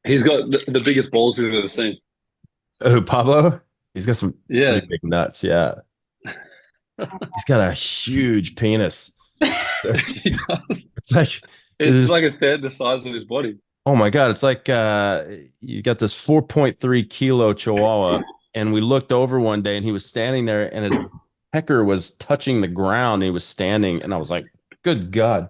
He's got the biggest balls we've ever seen. Oh, Pablo? He's got some Yeah. pretty big nuts. Yeah. He's got a huge penis. It's He does. like, It's this like a third the size of his body. oh my God. It's like you got this 4.3 kilo chihuahua. And we looked over one day and he was standing there and his pecker was touching the ground. And he was standing. And I was like, good God.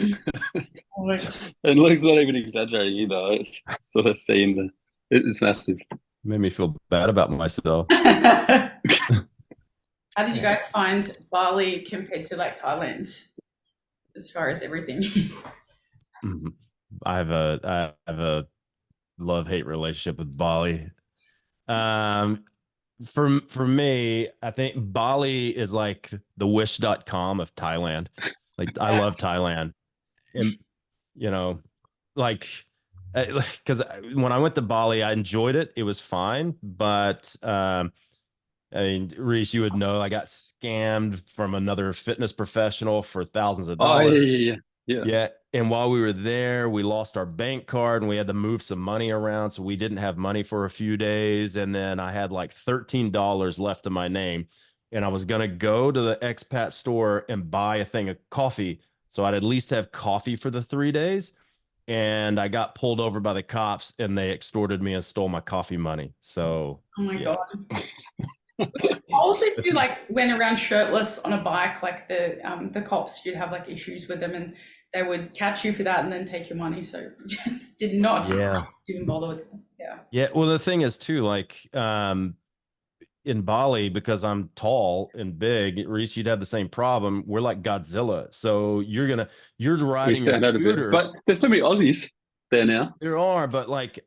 Oh my God. And Luke's not even exaggerating either. It's sort of seeing it's massive. Made me feel bad about myself. How did you Yeah. guys find Bali compared to like Thailand as far as everything? Mhm. I have a love-hate relationship with Bali. Um, for me, I think Bali is like the wish.com of Thailand. Like I Yeah. love Thailand. And you know, like because when I went to Bali, I enjoyed it. It was fine, but I mean, Reese, you would know I got scammed from another fitness professional for thousands of Oh yeah, dollars. yeah, yeah. Yeah. Yeah. And while we were there, we lost our bank card and we had to move some money around. So we didn't have money for a few days. And then I had like $13 left in my name. And I was going to go to the expat store and buy a thing of coffee. So I'd at least have coffee for the 3 days. And I got pulled over by the cops and they extorted me and stole my coffee money. So, Oh my yeah. God. Also, if you like went around shirtless on a bike, like the cops, you'd have like issues with them and they would catch you for that and then take your money. So just did not Yeah. even bother with it. Yeah. Yeah. Well, the thing is, too, like, in Bali, because I'm tall and big, Reese, you'd have the same problem. We're like Godzilla. So you're We riding a stand out a bit, scooter. but there's so many Aussies there now. There are, but like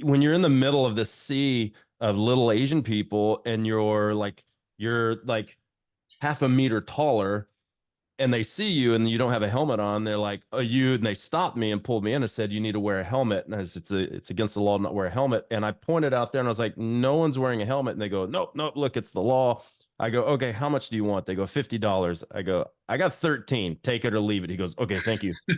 when you're in the middle of the sea of little Asian people and you're like half a meter taller and they see you and you don't have a helmet on, they're like, "Oh, you!" And they stopped me and pulled me in and said, "You need to wear a helmet." And it's against the law to not wear a helmet. And I pointed out there and I was like, "No one's wearing a helmet." And they go, "Nope, nope, look, it's the law." I go, "Okay, how much do you want?" They go, $50. I go, "I got 13. Take it or leave it." He goes, "Okay, thank you." I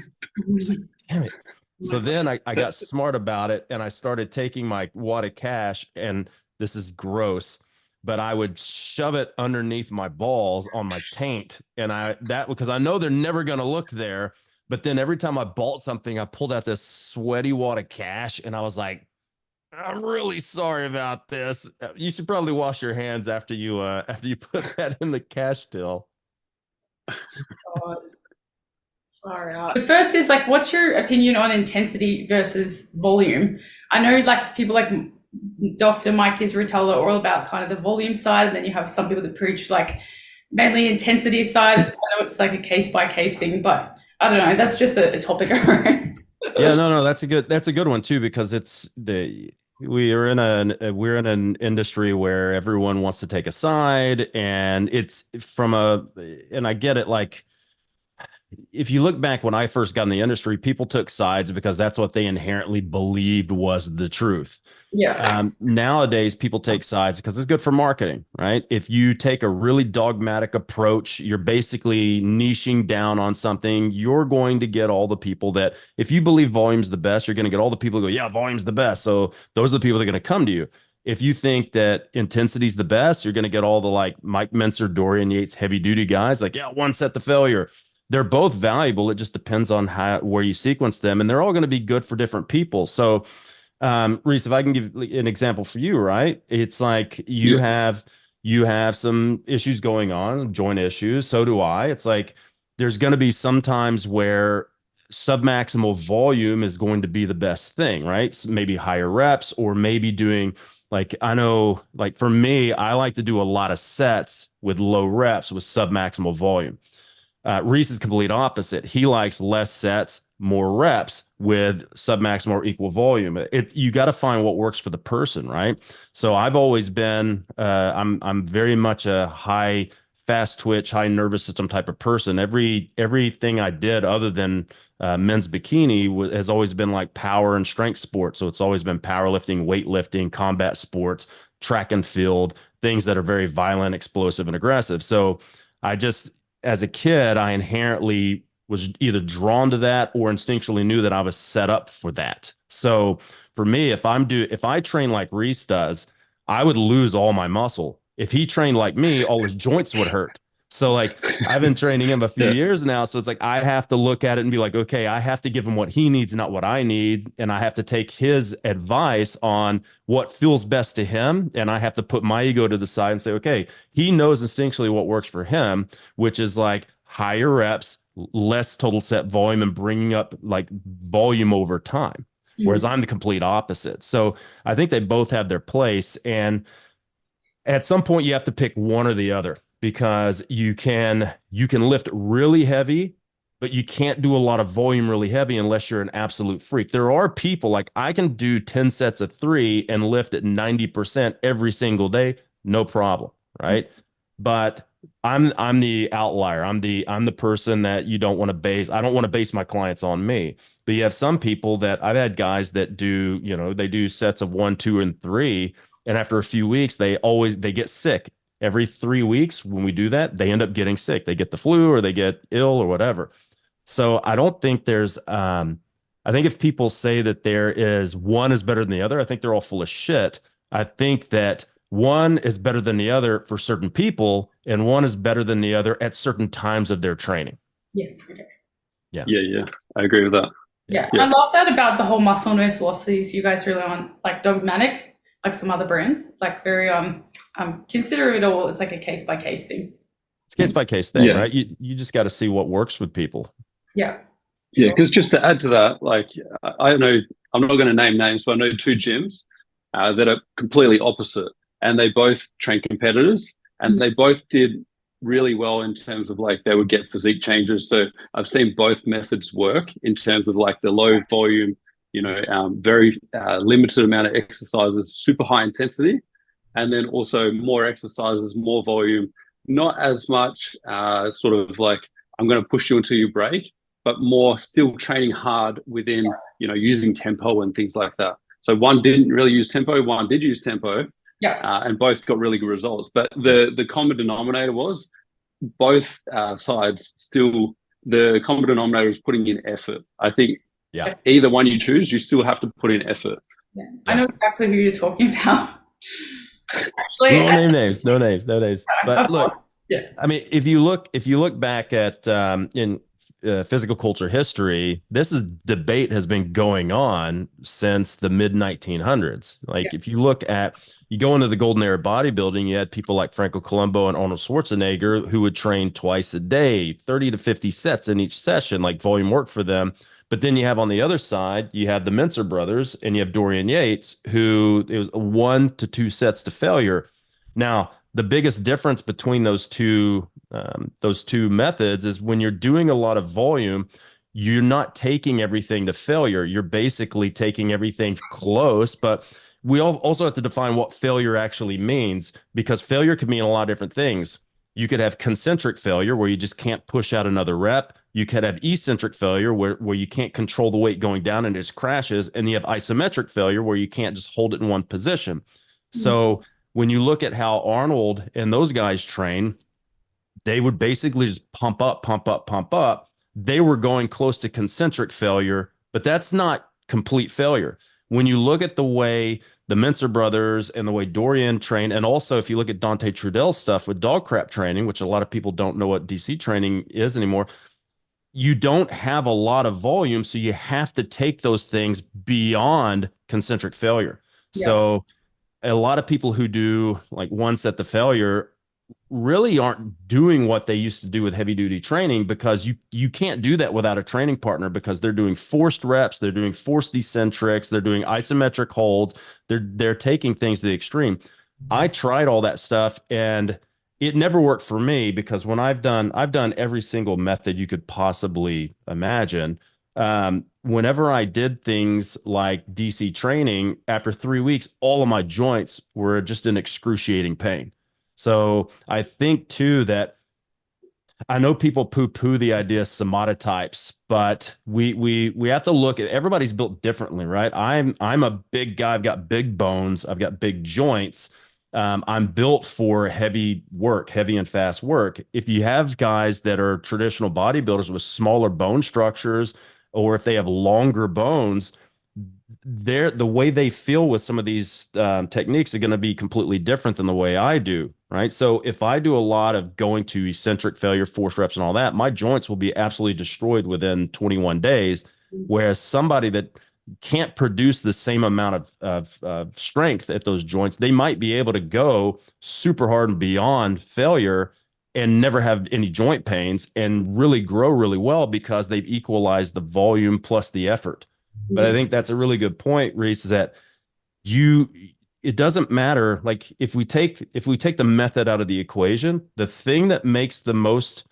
was like, Oh "Damn it." my So God. then I got smart about it and I started taking my wad of cash, and this is gross, but I would shove it underneath my balls on my taint. And that because I know they're never going to look there. But then every time I bought something, I pulled out this sweaty wad of cash and I was like, I'm really sorry about this. You should probably wash your hands after you put that in the cash till. God. Far out. The first is like, what's your opinion on intensity versus volume? I know like people like Dr. Mike Israel are all about kind of the volume side, and then you have some people that preach like mainly intensity side. I know it's like a case by case thing, but I don't know. That's just a topic. Yeah, no, that's a good one too because it's the we're in an industry where everyone wants to take a side and it's from a and I get it like if you look back when I first got in the industry, people took sides because that's what they inherently believed was the truth. Yeah. Nowadays, people take sides because it's good for marketing, right? If you take a really dogmatic approach, you're basically niching down on something. You're going to get all the people that, if you believe volume's the best, you're going to get all the people who go, yeah, volume's the best. So those are the people that are going to come to you. If you think that intensity's the best, you're going to get all the like Mike Menser, Dorian Yates, heavy duty guys, like, yeah, one set to failure. They're both valuable. It just depends on how where you sequence them, and they're all going to be good for different people. So Reese, if I can give an example for you, right? It's like you Yeah. have some issues going on, joint issues. So do I. It's like there's going to be some times where submaximal volume is going to be the best thing, right? So maybe higher reps, or maybe doing like I know, like for me, I like to do a lot of sets with low reps with submaximal volume. Reese is complete opposite. He likes less sets, more reps with submaximal or equal volume. You got to find what works for the person, right? So I've always been I'm very much a high fast twitch, high nervous system type of person. Everything I did other than men's bikini has always been like power and strength sports. So it's always been powerlifting, weightlifting, combat sports, track and field, things that are very violent, explosive, and aggressive. So I just as a kid, I inherently was either drawn to that or instinctually knew that I was set up for that. So for me, if I train like Reece does, I would lose all my muscle. If he trained like me, all his joints would hurt. So like I've been training him a few Yeah. years now. So it's like I have to look at it and be like, okay, I have to give him what he needs, not what I need. And I have to take his advice on what feels best to him. And I have to put my ego to the side and say, okay, he knows instinctually what works for him, which is like higher reps, less total set volume, and bringing up like volume over time. Whereas I'm the complete opposite. So I think they both have their place. And at some point you have to pick one or the other, because you can lift really heavy, but you can't do a lot of volume really heavy unless you're an absolute freak. There are people like I can do 10 sets of 3 and lift at 90% every single day, no problem, right? But I'm the outlier. I'm the person that you don't want to base. I don't want to base my clients on me. But you have some people that I've had guys that do, they do sets of 1, 2, and 3, and after a few weeks, they get sick. Every 3 weeks when we do that, they end up getting sick. They get the flu or they get ill or whatever. So I don't think I think if people say that there is one is better than the other, I think they're all full of shit. I think that one is better than the other for certain people, and one is better than the other at certain times of their training. Yeah. Okay. Yeah. I agree with that. Yeah. I love that about the whole muscle nose philosophies. You guys really aren't like dogmatic, like some other brands, like very consider it all. It's like a case by case thing. It's case by case thing, right? You just got to see what works with people. Yeah. Yeah, because just to add to that, like I know I'm not going to name names, but I know 2 gyms that are completely opposite, and they both train competitors, and they both did really well in terms of like they would get physique changes. So I've seen both methods work in terms of like the low volume, very limited amount of exercises, super high intensity, and then also more exercises, more volume, not as much sort of like I'm going to push you until you break, but more still training hard within, using tempo and things like that. So one didn't really use tempo, one did use tempo, and both got really good results. But the common denominator was both sides still, the common denominator is putting in effort. I think either one you choose, you still have to put in effort. Yeah. I know exactly who you're talking about. Actually, no names. But look, I mean, if you look back at in physical culture history, debate has been going on since the mid 1900s. Like if you go into the golden era bodybuilding, you had people like Franco Columbu and Arnold Schwarzenegger who would train twice a day, 30 to 50 sets in each session, like volume work for them. But then you have on the other side, you have the Mincer brothers and you have Dorian Yates, who it was 1 to 2 sets to failure. Now, the biggest difference between those two methods is when you're doing a lot of volume, you're not taking everything to failure. You're basically taking everything close, but we also have to define what failure actually means, because failure could mean a lot of different things. You could have concentric failure where you just can't push out another rep. You could have eccentric failure where you can't control the weight going down and it just crashes. And you have isometric failure where you can't just hold it in one position. So when you look at how Arnold and those guys train, they would basically just pump up, pump up, pump up. They were going close to concentric failure, but that's not complete failure. When you look at the way the Mincer brothers and the way Dorian trained, and also if you look at Dante Trudell's stuff with dog crap training, which a lot of people don't know what DC training is anymore, you don't have a lot of volume, so you have to take those things beyond concentric failure. So a lot of people who do like 1 set to failure really aren't doing what they used to do with heavy duty training, because you can't do that without a training partner, because they're doing forced reps, they're doing forced eccentrics, they're doing isometric holds, they're taking things to the extreme. I tried all that stuff and it never worked for me, because when I've done every single method you could possibly imagine. Whenever I did things like DC training, after 3 weeks, all of my joints were just in excruciating pain. So I think too that I know people poo-poo the idea of somatotypes, but we have to look at, everybody's built differently, right? I'm a big guy. I've got big bones. I've got big joints. I'm built for heavy work, heavy and fast work. If you have guys that are traditional bodybuilders with smaller bone structures, or if they have longer bones, the way they feel with some of these techniques are going to be completely different than the way I do, right? So if I do a lot of going to eccentric failure, force reps, and all that, my joints will be absolutely destroyed within 21 days. Whereas somebody that can't produce the same amount of strength at those joints, they might be able to go super hard and beyond failure and never have any joint pains and really grow really well because they've equalized the volume plus the effort. But I think that's a really good point, Reece, is that it doesn't matter. Like if we take the method out of the equation, the thing that makes the most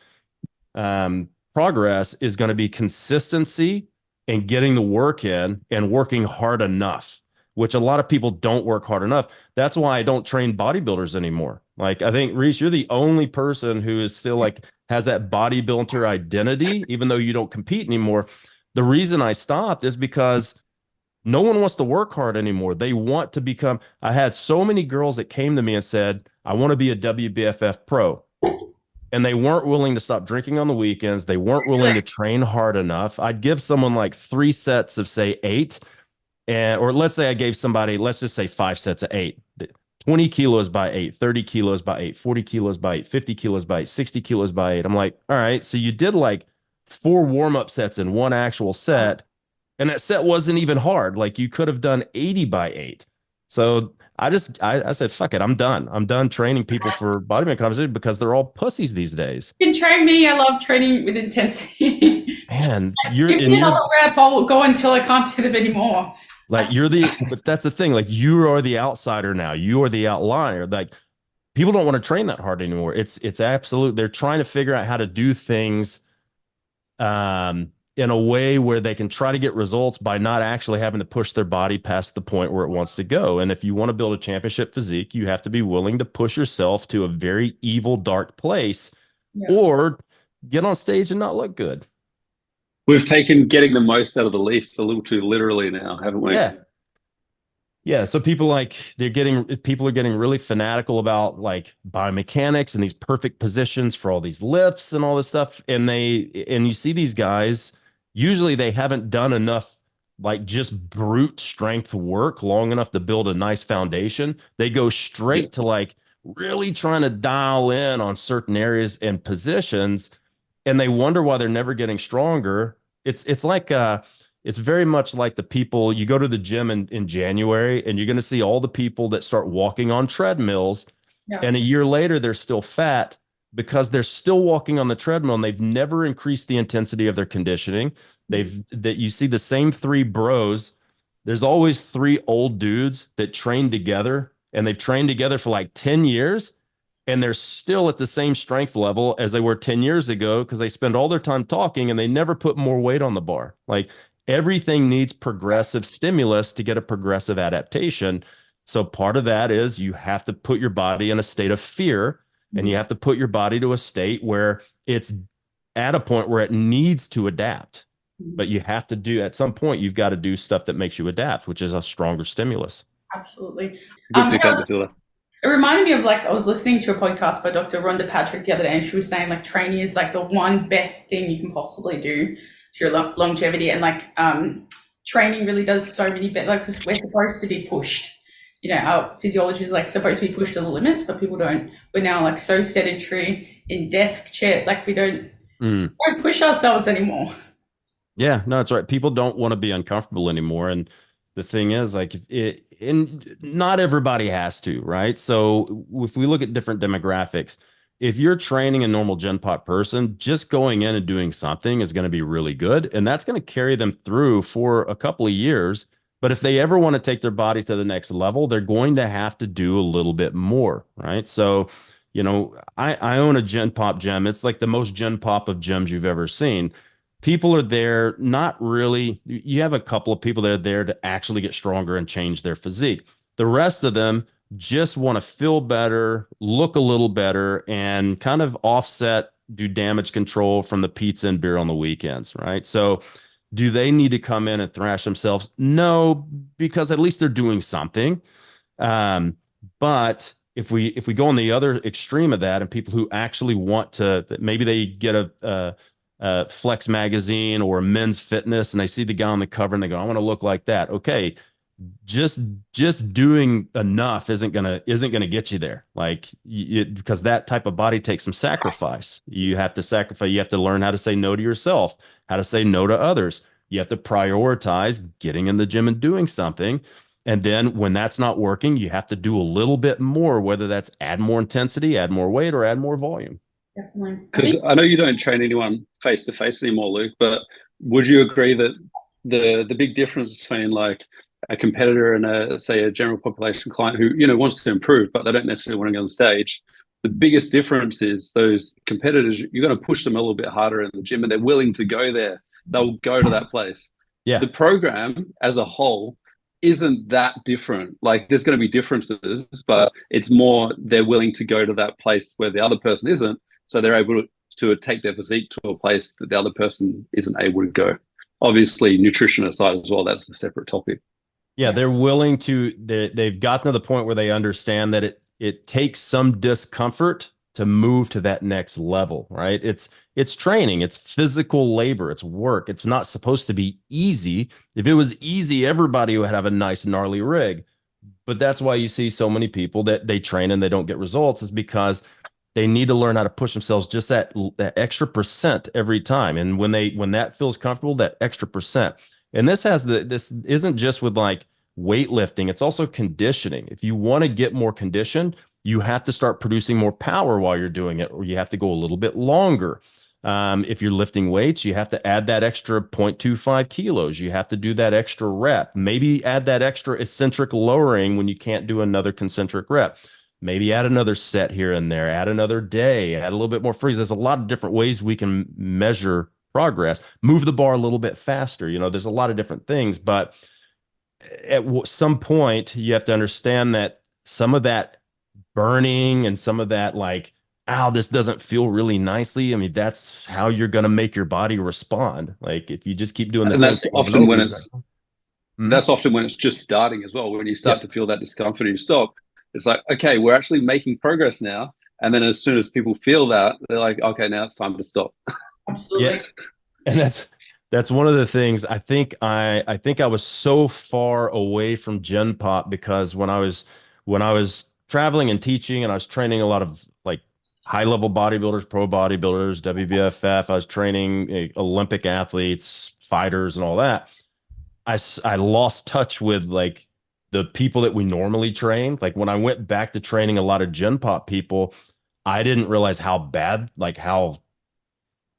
progress is going to be consistency and getting the work in and working hard enough, which a lot of people don't work hard enough. That's why I don't train bodybuilders anymore. Like I think, Reece, you're the only person who is still like has that bodybuilder identity, even though you don't compete anymore. The reason I stopped is because no one wants to work hard anymore. They want to become. I had so many girls that came to me and said, I want to be a WBFF pro. And they weren't willing to stop drinking on the weekends. They weren't willing to train hard enough. I'd give someone like 3 sets of, say, 8. Or let's say I gave somebody, let's just say 5 sets of 8. 20 kilos by 8, 30 kilos by 8, 40 kilos by 8, 50 kilos by 8, 60 kilos by 8. I'm like, all right, so you did like 4 warm-up sets in one actual set, and that set wasn't even hard. Like you could have done 80 by 8. So I said, fuck it, I'm done. I'm done training people for bodybuilding competition because they're all pussies these days. You can train me. I love training with intensity. Man, give me another rep, I'll go until I can't do them anymore. Like but that's the thing. Like you are the outsider now. You are the outlier. Like people don't want to train that hard anymore. It's absolute. They're trying to figure out how to do things in a way where they can try to get results by not actually having to push their body past the point where it wants to go. And if you want to build a championship physique, you have to be willing to push yourself to a very evil, dark place, or get on stage and not look good. We've taken getting the most out of the least a little too literally now, haven't we? Yeah. So people are getting really fanatical about like biomechanics and these perfect positions for all these lifts and all this stuff. And you see these guys, usually they haven't done enough like just brute strength work long enough to build a nice foundation. They go straight to like really trying to dial in on certain areas and positions, and they wonder why they're never getting stronger. It's like it's very much like the people you go to the gym in January and you're going to see all the people that start walking on treadmills, and a year later they're still fat because they're still walking on the treadmill and they've never increased the intensity of their conditioning. You see the same 3 bros. There's always 3 old dudes that train together, and they've trained together for like 10 years. And they're still at the same strength level as they were 10 years ago because they spend all their time talking and they never put more weight on the bar. Like everything needs progressive stimulus to get a progressive adaptation. So part of that is you have to put your body in a state of fear, and you have to put your body to a state where it's at a point where it needs to adapt. But you have to do, at some point, you've got to do stuff that makes you adapt, which is a stronger stimulus. Absolutely. It reminded me of like, I was listening to a podcast by Dr. Rhonda Patrick the other day, and she was saying like training is like the one best thing you can possibly do to your longevity. And like training really does so many better, like, because we're supposed to be pushed. You know, our physiology is like supposed to be pushed to the limits, but people don't. We're now like so sedentary in desk chair, like we don't push ourselves anymore. Yeah, no, that's right. People don't want to be uncomfortable anymore. And the thing is, like, and not everybody has to, right? So if we look at different demographics, if you're training a normal Gen Pop person, just going in and doing something is going to be really good. And that's going to carry them through for a couple of years. But if they ever want to take their body to the next level, they're going to have to do a little bit more, right? So, you know, I own a Gen Pop gym. It's like the most Gen Pop of gyms you've ever seen. People are there, not really. You have a couple of people that are there to actually get stronger and change their physique. The rest of them just want to feel better, look a little better, and kind of offset, do damage control from the pizza and beer on the weekends, right? So do they need to come in and thrash themselves? No, because at least they're doing something. But if we go on the other extreme of that, and people who actually want to, maybe they get a Flex magazine or Men's Fitness, and they see the guy on the cover and they go, I want to look like that. Okay, just doing enough isn't gonna get you there. Like, because that type of body takes some sacrifice. You have to sacrifice. You have to learn how to say no to yourself, how to say no to others. You have to prioritize getting in the gym and doing something. And then when that's not working, you have to do a little bit more, whether that's add more intensity, add more weight, or add more volume. Definitely. Because I know you don't train anyone face to face anymore, Luke, but would you agree that the big difference between like a competitor and a general population client who, wants to improve, but they don't necessarily want to go on stage, the biggest difference is those competitors, you're going to push them a little bit harder in the gym and they're willing to go there. They'll go to that place. Yeah. The program as a whole isn't that different. Like, there's going to be differences, but it's more they're willing to go to that place where the other person isn't. So they're able to take their physique to a place that the other person isn't able to go. Obviously, nutrition aside as well, that's a separate topic. Yeah, they're willing to, they've gotten to the point where they understand that it takes some discomfort to move to that next level, right? It's training, it's physical labor, it's work. It's not supposed to be easy. If it was easy, everybody would have a nice gnarly rig. But that's why you see so many people that they train and they don't get results, is because they need to learn how to push themselves just that extra percent every time. And when that feels comfortable, that extra percent. And this isn't just with like weightlifting, it's also conditioning. If you want to get more conditioned, you have to start producing more power while you're doing it, or you have to go a little bit longer. If you're lifting weights, you have to add that extra 0.25 kilos. You have to do that extra rep. Maybe add that extra eccentric lowering when you can't do another concentric rep. Maybe add another set here and there, add another day, add a little bit more freeze. There's a lot of different ways we can measure progress. Move the bar a little bit faster. There's a lot of different things, but at some point you have to understand that some of that burning and some of that, like, ow, this doesn't feel really nicely. I mean, that's how you're going to make your body respond. Like, if you just keep doing the same thing, that's often when it's just starting as well. When you start to feel that discomfort and you stop, it's like, okay, we're actually making progress now. And then as soon as people feel that, they're like, okay, now it's time to stop. Absolutely. Yeah. And that's one of the things. I think I was so far away from Gen Pop because when I was traveling and teaching, and I was training a lot of like high level bodybuilders, pro bodybuilders, WBFF. I was training Olympic athletes, fighters, and all that. I lost touch with like the people that we normally train. Like, when I went back to training a lot of Gen Pop people, I didn't realize how bad, like how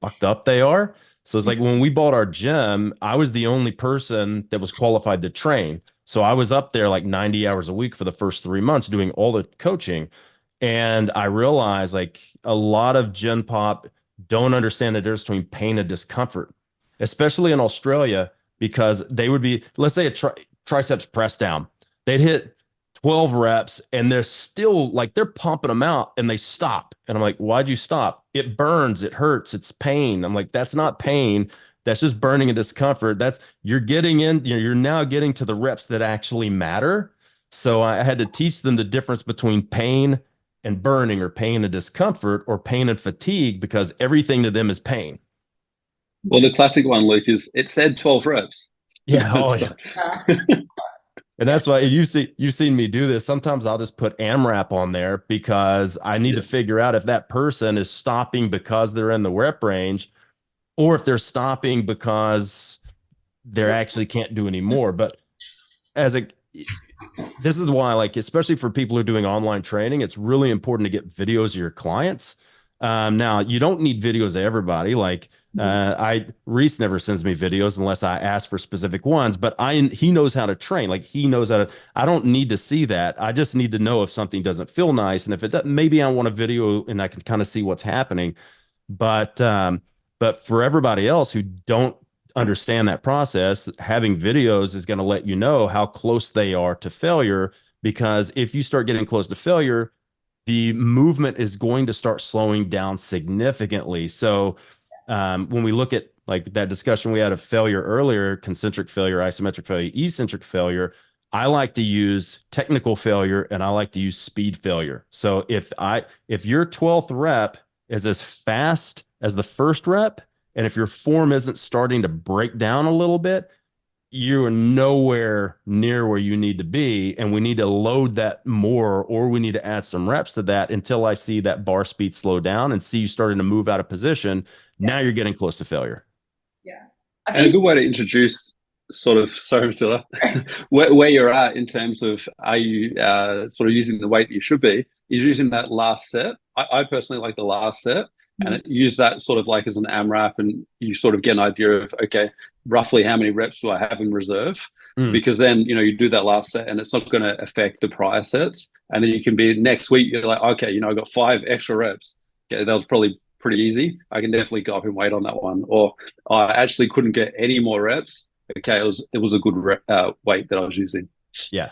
fucked up they are. So it's like, when we bought our gym, I was the only person that was qualified to train. So I was up there like 90 hours a week for the first 3 months doing all the coaching. And I realized like a lot of Gen Pop don't understand the difference between pain and discomfort, especially in Australia, because they would be, let's say, a triceps press down. They'd hit 12 reps and they're still like, they're pumping them out and they stop. And I'm like, why'd you stop? It burns, it hurts, it's pain. I'm like, that's not pain. That's just burning and discomfort. You're now getting to the reps that actually matter. So I had to teach them the difference between pain and burning, or pain and discomfort, or pain and fatigue, because everything to them is pain. Well, the classic one, Luke, is it said 12 reps. Yeah. Oh, yeah. And that's why you've seen me do this. Sometimes I'll just put AMRAP on there because I need to figure out if that person is stopping because they're in the rep range, or if they're stopping because they actually can't do any more. But this is why, like, especially for people who are doing online training, it's really important to get videos of your clients. Now, you don't need videos of everybody. Like, Reece never sends me videos unless I ask for specific ones, but he knows how to train. Like, he knows how to, I don't need to see that. I just need to know if something doesn't feel nice. And if it doesn't, maybe I want a video and I can kind of see what's happening. But for everybody else who don't understand that process, having videos is going to let you know how close they are to failure, because if you start getting close to failure, the movement is going to start slowing down significantly. So when we look at like that discussion we had of failure earlier, concentric failure, isometric failure, eccentric failure, I like to use technical failure and I like to use speed failure. So if your 12th rep is as fast as the first rep, and if your form isn't starting to break down a little bit, you are nowhere near where you need to be. And we need to load that more, or we need to add some reps to that until I see that bar speed slow down and see you starting to move out of position. Now you're getting close to failure. Yeah. And a good way to introduce sort of, sorry, Priscilla, where you're at in terms of, are you sort of using the weight that you should be, is using that last set. I personally like the last set, and use that sort of like as an AMRAP, and you sort of get an idea of, okay, roughly how many reps do I have in reserve? Because then, you do that last set and it's not going to affect the prior sets. And then you can be next week, you're like, okay, I got 5 extra reps. Okay, that was probably pretty easy. I can definitely go up in weight on that one. Or I actually couldn't get any more reps. Okay, it was a good weight that I was using. Yeah,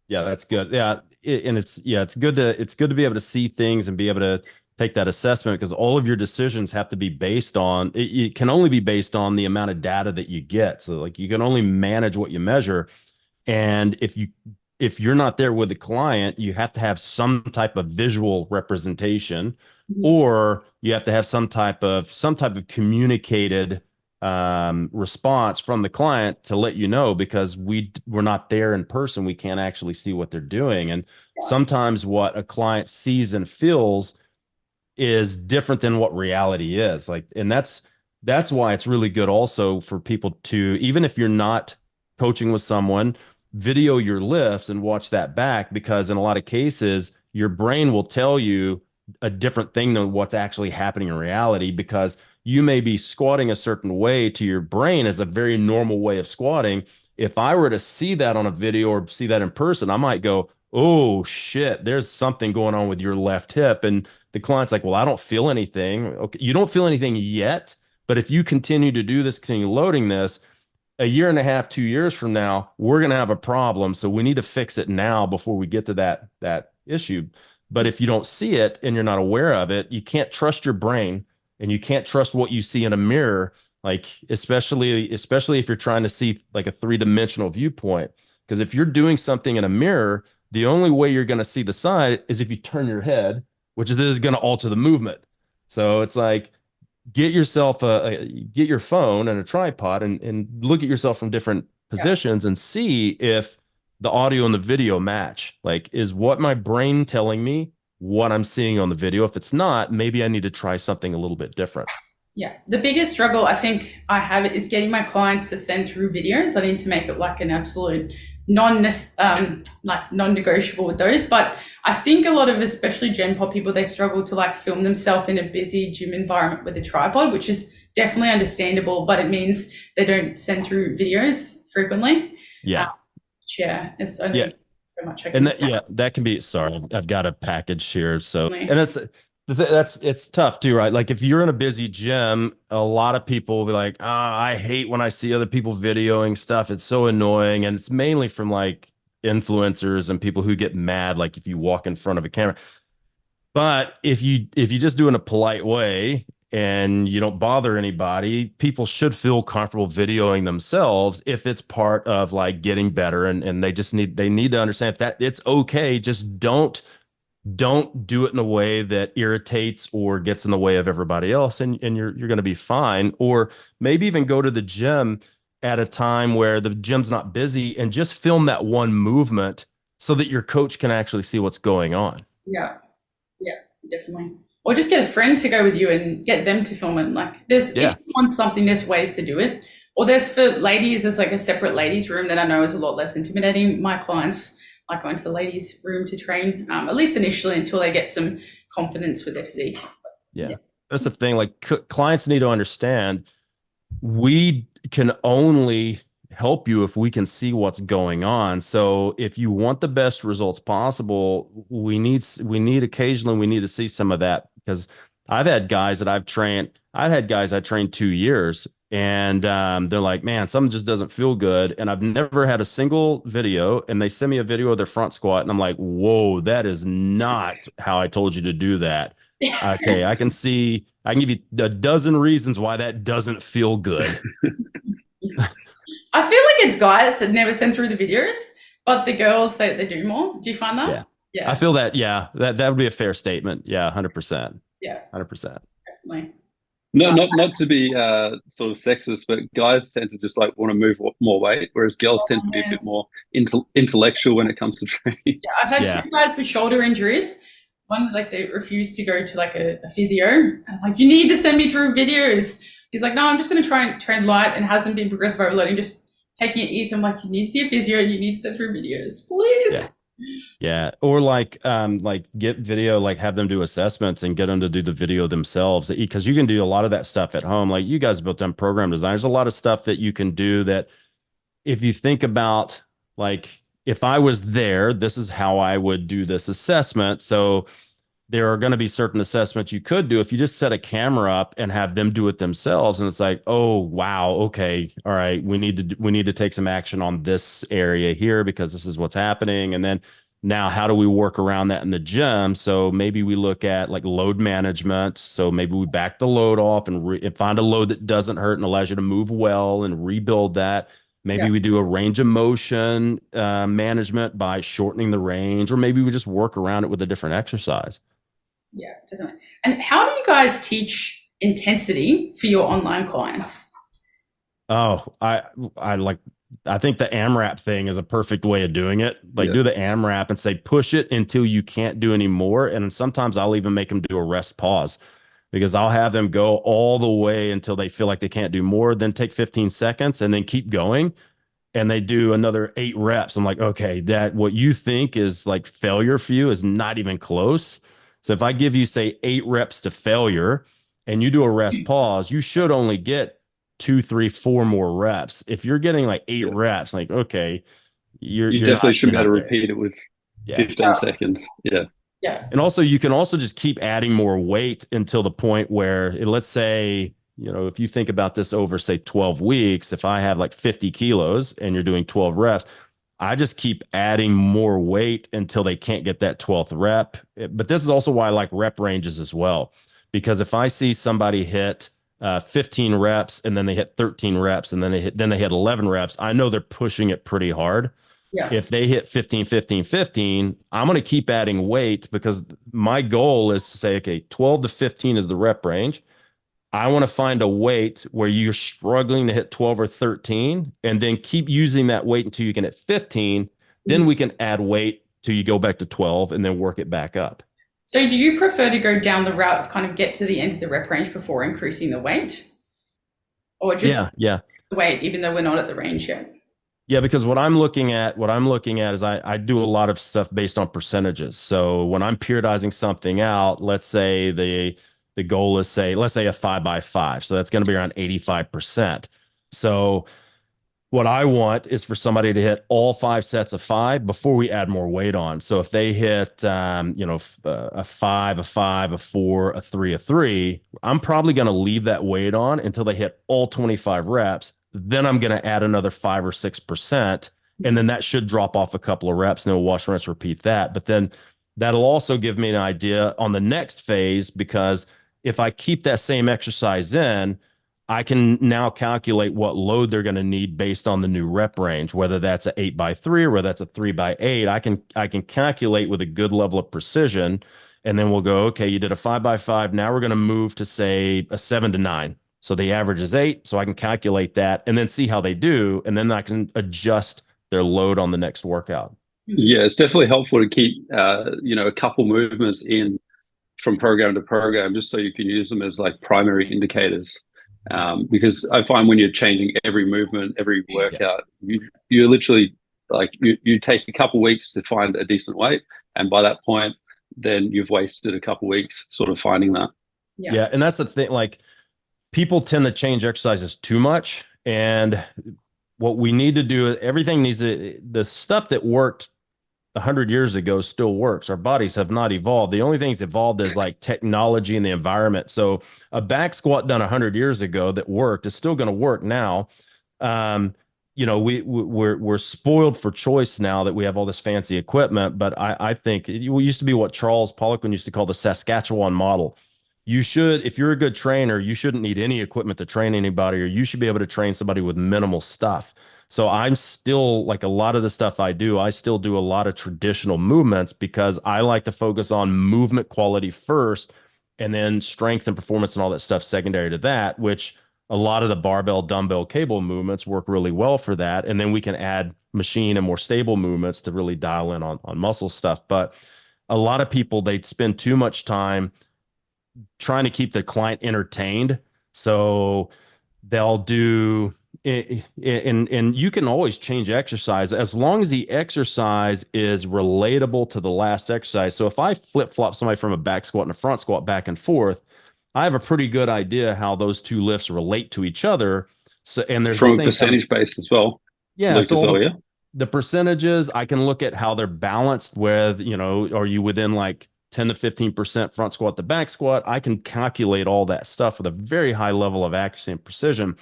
that's good. Yeah, it's good to be able to see things and be able to take that assessment, because all of your decisions have to be based on, it can only be based on the amount of data that you get. So like, you can only manage what you measure. And if you're not there with the client, you have to have some type of visual representation, or you have to have some type of communicated response from the client to let you know, because we're not there in person. We can't actually see what they're doing. And sometimes what a client sees and feels is different than what reality is. Like, and that's why it's really good also for people to, even if you're not coaching with someone, video your lifts and watch that back, because in a lot of cases, your brain will tell you a different thing than what's actually happening in reality, because you may be squatting a certain way to your brain as a very normal way of squatting. If I were to see that on a video or see that in person, I might go, oh shit, there's something going on with your left hip. And the client's like, well, I don't feel anything. Okay, you don't feel anything yet, but if you continue to do this, continue loading this, a year and a half, 2 years from now, we're going to have a problem. So we need to fix it now before we get to that issue. But if you don't see it and you're not aware of it, you can't trust your brain, and you can't trust what you see in a mirror, like especially if you're trying to see like a 3-dimensional viewpoint. Because if you're doing something in a mirror, the only way you're going to see the side is if you turn your head, which is going to alter the movement. So it's like, get yourself get your phone and a tripod and look at yourself from different positions and see if the audio and the video match. Like, is what my brain telling me what I'm seeing on the video? If it's not, maybe I need to try something a little bit different. Yeah. The biggest struggle I think I have is getting my clients to send through videos. I need to make it like an absolute non-negotiable with those. But I think a lot of, especially Gen Pop people, they struggle to like film themselves in a busy gym environment with a tripod, which is definitely understandable, but it means they don't send through videos frequently. It's only so much I can that can be, sorry, I've got a package here. So, and it's tough too, right? Like if you're in a busy gym, a lot of people will be like, I hate when I see other people videoing stuff. It's so annoying. And it's mainly from like influencers and people who get mad, like if you walk in front of a camera. But if you just do it in a polite way and you don't bother anybody, people should feel comfortable videoing themselves if it's part of like getting better. And they need to understand that it's okay. Just don't do it in a way that irritates or gets in the way of everybody else, and you're going to be fine. Or maybe even go to the gym at a time where the gym's not busy and just film that one movement so that your coach can actually see what's going on. Yeah, definitely. Or just get a friend to go with you and get them to film it. Like if you want something, there's ways to do it. Or for ladies, there's like a separate ladies room that I know is a lot less intimidating. My clients like going to the ladies' room to train, at least initially, until they get some confidence with their physique. Yeah. That's the thing. Like clients need to understand, we can only help you if we can see what's going on. So if you want the best results possible, we need occasionally to see some of that, because I've had guys that I trained 2 years, and they're like, man, something just doesn't feel good. And I've never had a single video, and they send me a video of their front squat, and I'm like, whoa, that is not how I told you to do that. Okay, I can give you a dozen reasons why that doesn't feel good. I feel like it's guys that never send through the videos. but the girls they do more. Do you find that? Yeah. Yeah. I feel that, yeah, that would be a fair statement. Yeah, 100%. Yeah, 100%. definitely. No, not to be sort of sexist, but guys tend to just like want to move more weight, whereas girls tend to be a Yeah. bit more intellectual when it comes to training. Yeah, I've had Yeah. two guys with shoulder injuries. One, like, they refused to go to like a physio. I'm like, you need to send me through videos. He's like, no, I'm just going to try and train light, and hasn't been progressive overloading, just taking it easy. I'm like, you need to see a physio. You need to send through videos, please. Yeah. Yeah. Or like get video, like have them do assessments and get them to do the video themselves, because you can do a lot of that stuff at home. Like you guys have built on program design. There's a lot of stuff that you can do that if you think about, like, if I was there, this is how I would do this assessment. So there are going to be certain assessments you could do if you just set a camera up and have them do it themselves. And it's like, oh, wow. Okay. All right. We need to take some action on this area here because this is what's happening. And then now how do we work around that in the gym? So maybe we look at like load management. So maybe we back the load off and find a load that doesn't hurt and allows you to move well and rebuild that. Maybe Yeah. we do a range of motion management by shortening the range, or maybe we just work around it with a different exercise. Yeah, definitely. And how do you guys teach intensity for your online clients? Oh, I think the AMRAP thing is a perfect way of doing it. Like Yeah. do the AMRAP and say push it until you can't do anymore. And sometimes I'll even make them do a rest pause, because I'll have them go all the way until they feel like they can't do more, then take 15 seconds and then keep going. And they do another 8 reps. I'm like, okay, that what you think is like failure for you is not even close. So if I give you, say, 8 reps to failure and you do a rest pause, you should only get 2, 3, 4 more reps. If you're getting like 8 Yeah. reps, like, okay, You you're definitely not, should be able to there. repeat it with Yeah. 15 seconds. Yeah. Yeah. And also you can also just keep adding more weight until the point where, let's say, if you think about this over, say, 12 weeks, if I have like 50 kilos and you're doing 12 reps, I just keep adding more weight until they can't get that 12th rep. But this is also why I like rep ranges as well, because if I see somebody hit 15 reps and then they hit 13 reps and then they hit 11 reps, I know they're pushing it pretty hard. Yeah. If they hit 15, 15, 15, I'm going to keep adding weight, because my goal is to say, okay, 12 to 15 is the rep range. I want to find a weight where you're struggling to hit 12 or 13, and then keep using that weight until you can hit 15. Then we can add weight till you go back to 12 and then work it back up. So do you prefer to go down the route of kind of get to the end of the rep range before increasing the weight? Or just Yeah. the weight, even though we're not at the range yet? Yeah, because what I'm looking at is I do a lot of stuff based on percentages. So when I'm periodizing something out, let's say the goal is, let's say a 5x5. So that's going to be around 85%. So what I want is for somebody to hit all 5 sets of 5 before we add more weight on. So if they hit, a 5, a 5, a 4, a 3, a 3, I'm probably going to leave that weight on until they hit all 25 reps. Then I'm going to add another 5 or 6%. And then that should drop off a couple of reps, and then we'll wash, rinse, repeat that. But then that'll also give me an idea on the next phase, because if I keep that same exercise in, I can now calculate what load they're going to need based on the new rep range, whether that's an 8x3 or whether that's a 3x8. I can calculate with a good level of precision, and then we'll go, okay, you did a 5x5. Now we're going to move to, say, a 7 to 9. So the average is 8. So I can calculate that and then see how they do, and then I can adjust their load on the next workout. Yeah, it's definitely helpful to keep a couple movements in from program to program, just so you can use them as like primary indicators. Because I find when you're changing every movement, every workout, you literally like you take a couple weeks to find a decent weight, and by that point, then you've wasted a couple weeks sort of finding that. Yeah, and that's the thing. Like, people tend to change exercises too much, and what we need to do, the stuff that worked 100 years ago still works. Our bodies have not evolved. The only thing's evolved is like technology and the environment. So a back squat done 100 years ago that worked is still going to work now. We're spoiled for choice now that we have all this fancy equipment. But I think it used to be what Charles Poliquin used to call the Saskatchewan model. If you're a good trainer, you shouldn't need any equipment to train anybody, or you should be able to train somebody with minimal stuff. So I'm still like a lot of the stuff I do, I still do a lot of traditional movements because I like to focus on movement quality first and then strength and performance and all that stuff secondary to that, which a lot of the barbell, dumbbell, cable movements work really well for that. And then we can add machine and more stable movements to really dial in on muscle stuff. But a lot of people, they spend too much time trying to keep the client entertained. So they'll do, and you can always change exercise as long as the exercise is relatable to the last exercise. So if I flip flop somebody from a back squat and a front squat back and forth, I have a pretty good idea how those two lifts relate to each other. So, and there's From the a same percentage base as well, yeah. Lucas, So yeah. the percentages, I can look at how they're balanced with, are you within like 10 to 15% front squat to back squat? I can calculate all that stuff with a very high level of accuracy and precision.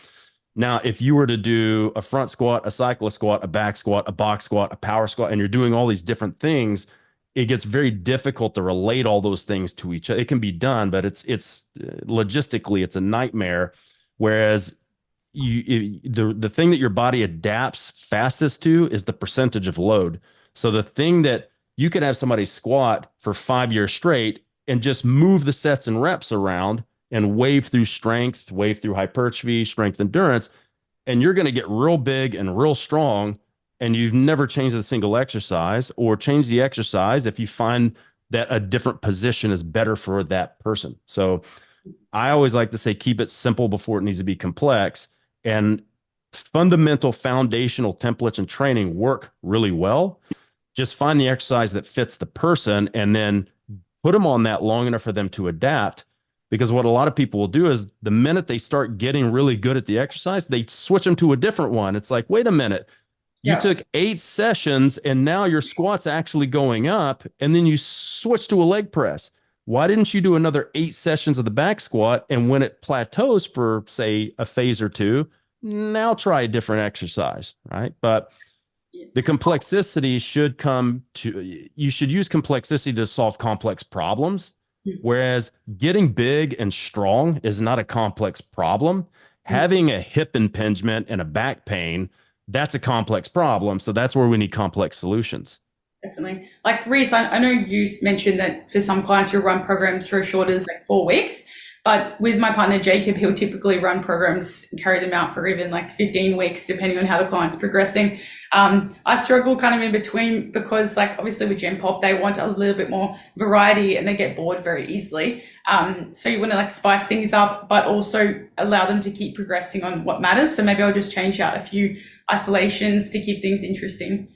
Now, if you were to do a front squat, a cyclist squat, a back squat, a box squat, a power squat, and you're doing all these different things, it gets very difficult to relate all those things to each other. It can be done, but it's logistically, it's a nightmare. Whereas the thing that your body adapts fastest to is the percentage of load. So the thing that you could have somebody squat for 5 years straight and just move the sets and reps around and wave through strength, wave through hypertrophy, strength endurance, and you're going to get real big and real strong, and you've never changed a single exercise or change the exercise if you find that a different position is better for that person. So I always like to say, keep it simple before it needs to be complex. And fundamental foundational templates and training work really well. Just find the exercise that fits the person and then put them on that long enough for them to adapt. Because what a lot of people will do is the minute they start getting really good at the exercise, they switch them to a different one. It's like, wait a minute, you took 8 sessions and now your squat's actually going up, and then you switch to a leg press. Why didn't you do another 8 sessions of the back squat? And when it plateaus for, say, a phase or two, now try a different exercise, right? But the complexity should come to, you should use complexity to solve complex problems. Whereas getting big and strong is not a complex problem. Having a hip impingement and a back pain, that's a complex problem. So that's where we need complex solutions. Definitely. Like Reece, I know you mentioned that for some clients you'll run programs for as short as like 4 weeks, but with my partner Jacob, he'll typically run programs and carry them out for even like 15 weeks, depending on how the client's progressing. I struggle kind of in between because like obviously with Gen Pop, they want a little bit more variety and they get bored very easily. So you want to like spice things up, but also allow them to keep progressing on what matters. So maybe I'll just change out a few isolations to keep things interesting.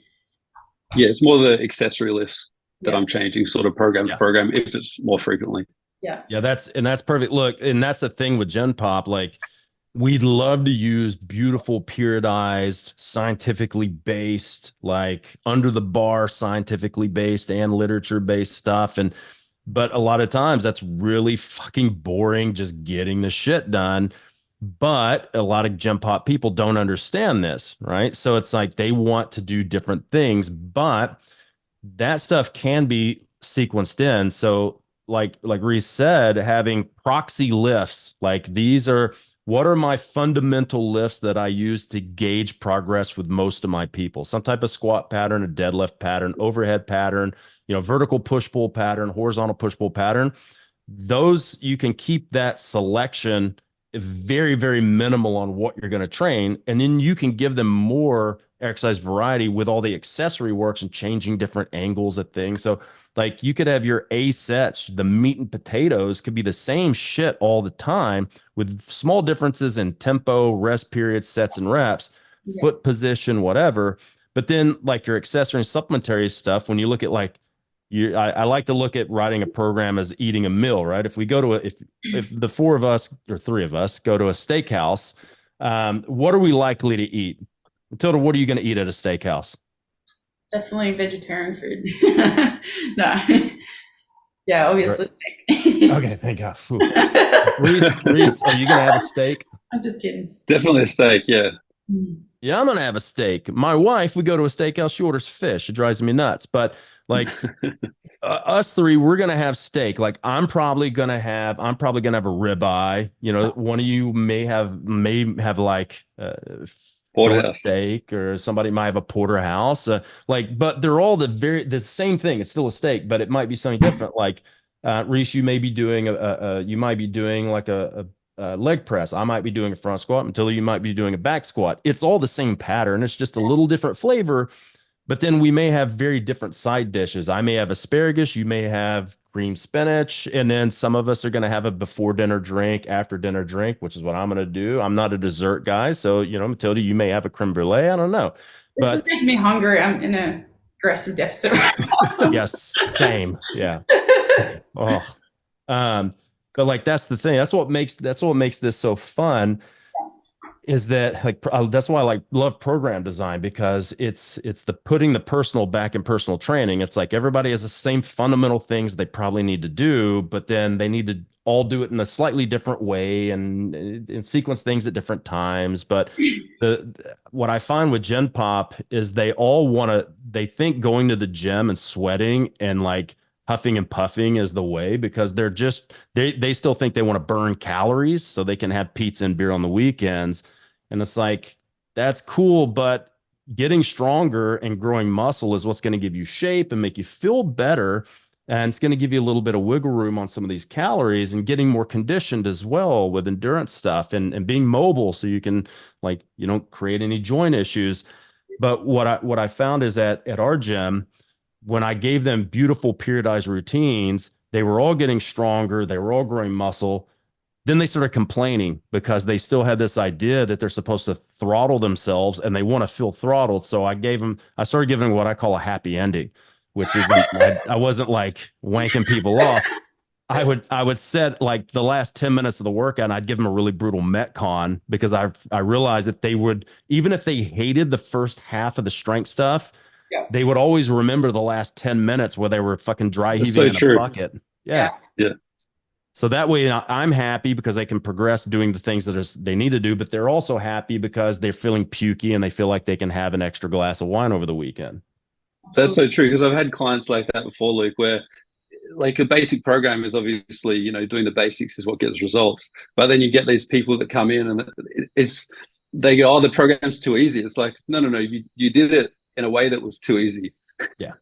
Yeah, it's more the accessory lifts that I'm changing sort of program to program if it's more frequently. Yeah, that's perfect. Look, and that's the thing with Gen Pop. Like, we'd love to use beautiful, periodized, scientifically based, like under the bar, scientifically based and literature based stuff. But a lot of times that's really fucking boring, just getting the shit done. But a lot of Gen Pop people don't understand this, right? So it's like they want to do different things, but that stuff can be sequenced in. So like Reece said, having proxy lifts, like these are, what are my fundamental lifts that I use to gauge progress with most of my people? Some type of squat pattern, a deadlift pattern, overhead pattern, vertical push-pull pattern, horizontal push-pull pattern. Those, you can keep that selection very, very minimal on what you're going to train. And then you can give them more exercise variety with all the accessory works and changing different angles of things. So like you could have your A sets, the meat and potatoes could be the same shit all the time with small differences in tempo, rest periods, sets and reps, foot position, whatever. But then like your accessory and supplementary stuff, when you look at like, I like to look at writing a program as eating a meal, right? If we go to if the 4 of us or 3 of us go to a steakhouse, what are we likely to eat? Matilda, what are you going to eat at a steakhouse? Definitely vegetarian food. No. Yeah, obviously steak. Okay, thank God. Reece, are you going to have a steak? I'm just kidding. Definitely a steak, yeah. Yeah, I'm going to have a steak. My wife, we go to a steakhouse, she orders fish. It drives me nuts. But like us 3, we're going to have steak. Like I'm probably going to have a ribeye. One of you may have like fillet Porterhouse. steak, or somebody might have a porterhouse. But they're all the same thing. It's still a steak, but it might be something different. Like Reece, you may be doing you might be doing like a leg press. I might be doing a front squat. Until you might be doing a back squat. It's all the same pattern. It's just a little different flavor. But then we may have very different side dishes. I may have asparagus, you may have cream spinach, and then some of us are going to have a before dinner drink, after dinner drink, which is what I'm going to do. I'm not a dessert guy, so Matilda, you may have a creme brulee. I don't know, This is making me hungry. I'm in a aggressive deficit right now. yes, same, yeah. Oh, but like that's the thing. That's what makes this so fun. Is that like that's why I love program design, because it's the putting the personal back in personal training. It's like everybody has the same fundamental things they probably need to do, but then they need to all do it in a slightly different way and sequence things at different times. But what I find with Gen Pop is they think going to the gym and sweating and like huffing and puffing is the way, because they still think they want to burn calories so they can have pizza and beer on the weekends. And it's like, that's cool, but getting stronger and growing muscle is what's going to give you shape and make you feel better. And it's going to give you a little bit of wiggle room on some of these calories, and getting more conditioned as well with endurance stuff, and being mobile so you can, like, you don't create any joint issues. But what I found is at our gym, when I gave them beautiful periodized routines, they were all getting stronger. They were all growing muscle. Then they started complaining because they still had this idea that they're supposed to throttle themselves and they want to feel throttled. So I started giving them what I call a happy ending, which is I wasn't like wanking people off. I would set like the last 10 minutes of the workout and I'd give them a really brutal Metcon, because I realized that they would, even if they hated the first half of the strength stuff, they would always remember the last 10 minutes where they were fucking dry heaving in a bucket. Yeah. So that way I'm happy because they can progress doing the things that they need to do, but they're also happy because they're feeling pukey and they feel like they can have an extra glass of wine over the weekend. That's so true, because I've had clients like that before, Luke, where like a basic program is obviously, doing the basics is what gets results. But then you get these people that come in and they go, oh, the program's too easy. It's like, no, you did it in a way that was too easy. Yeah.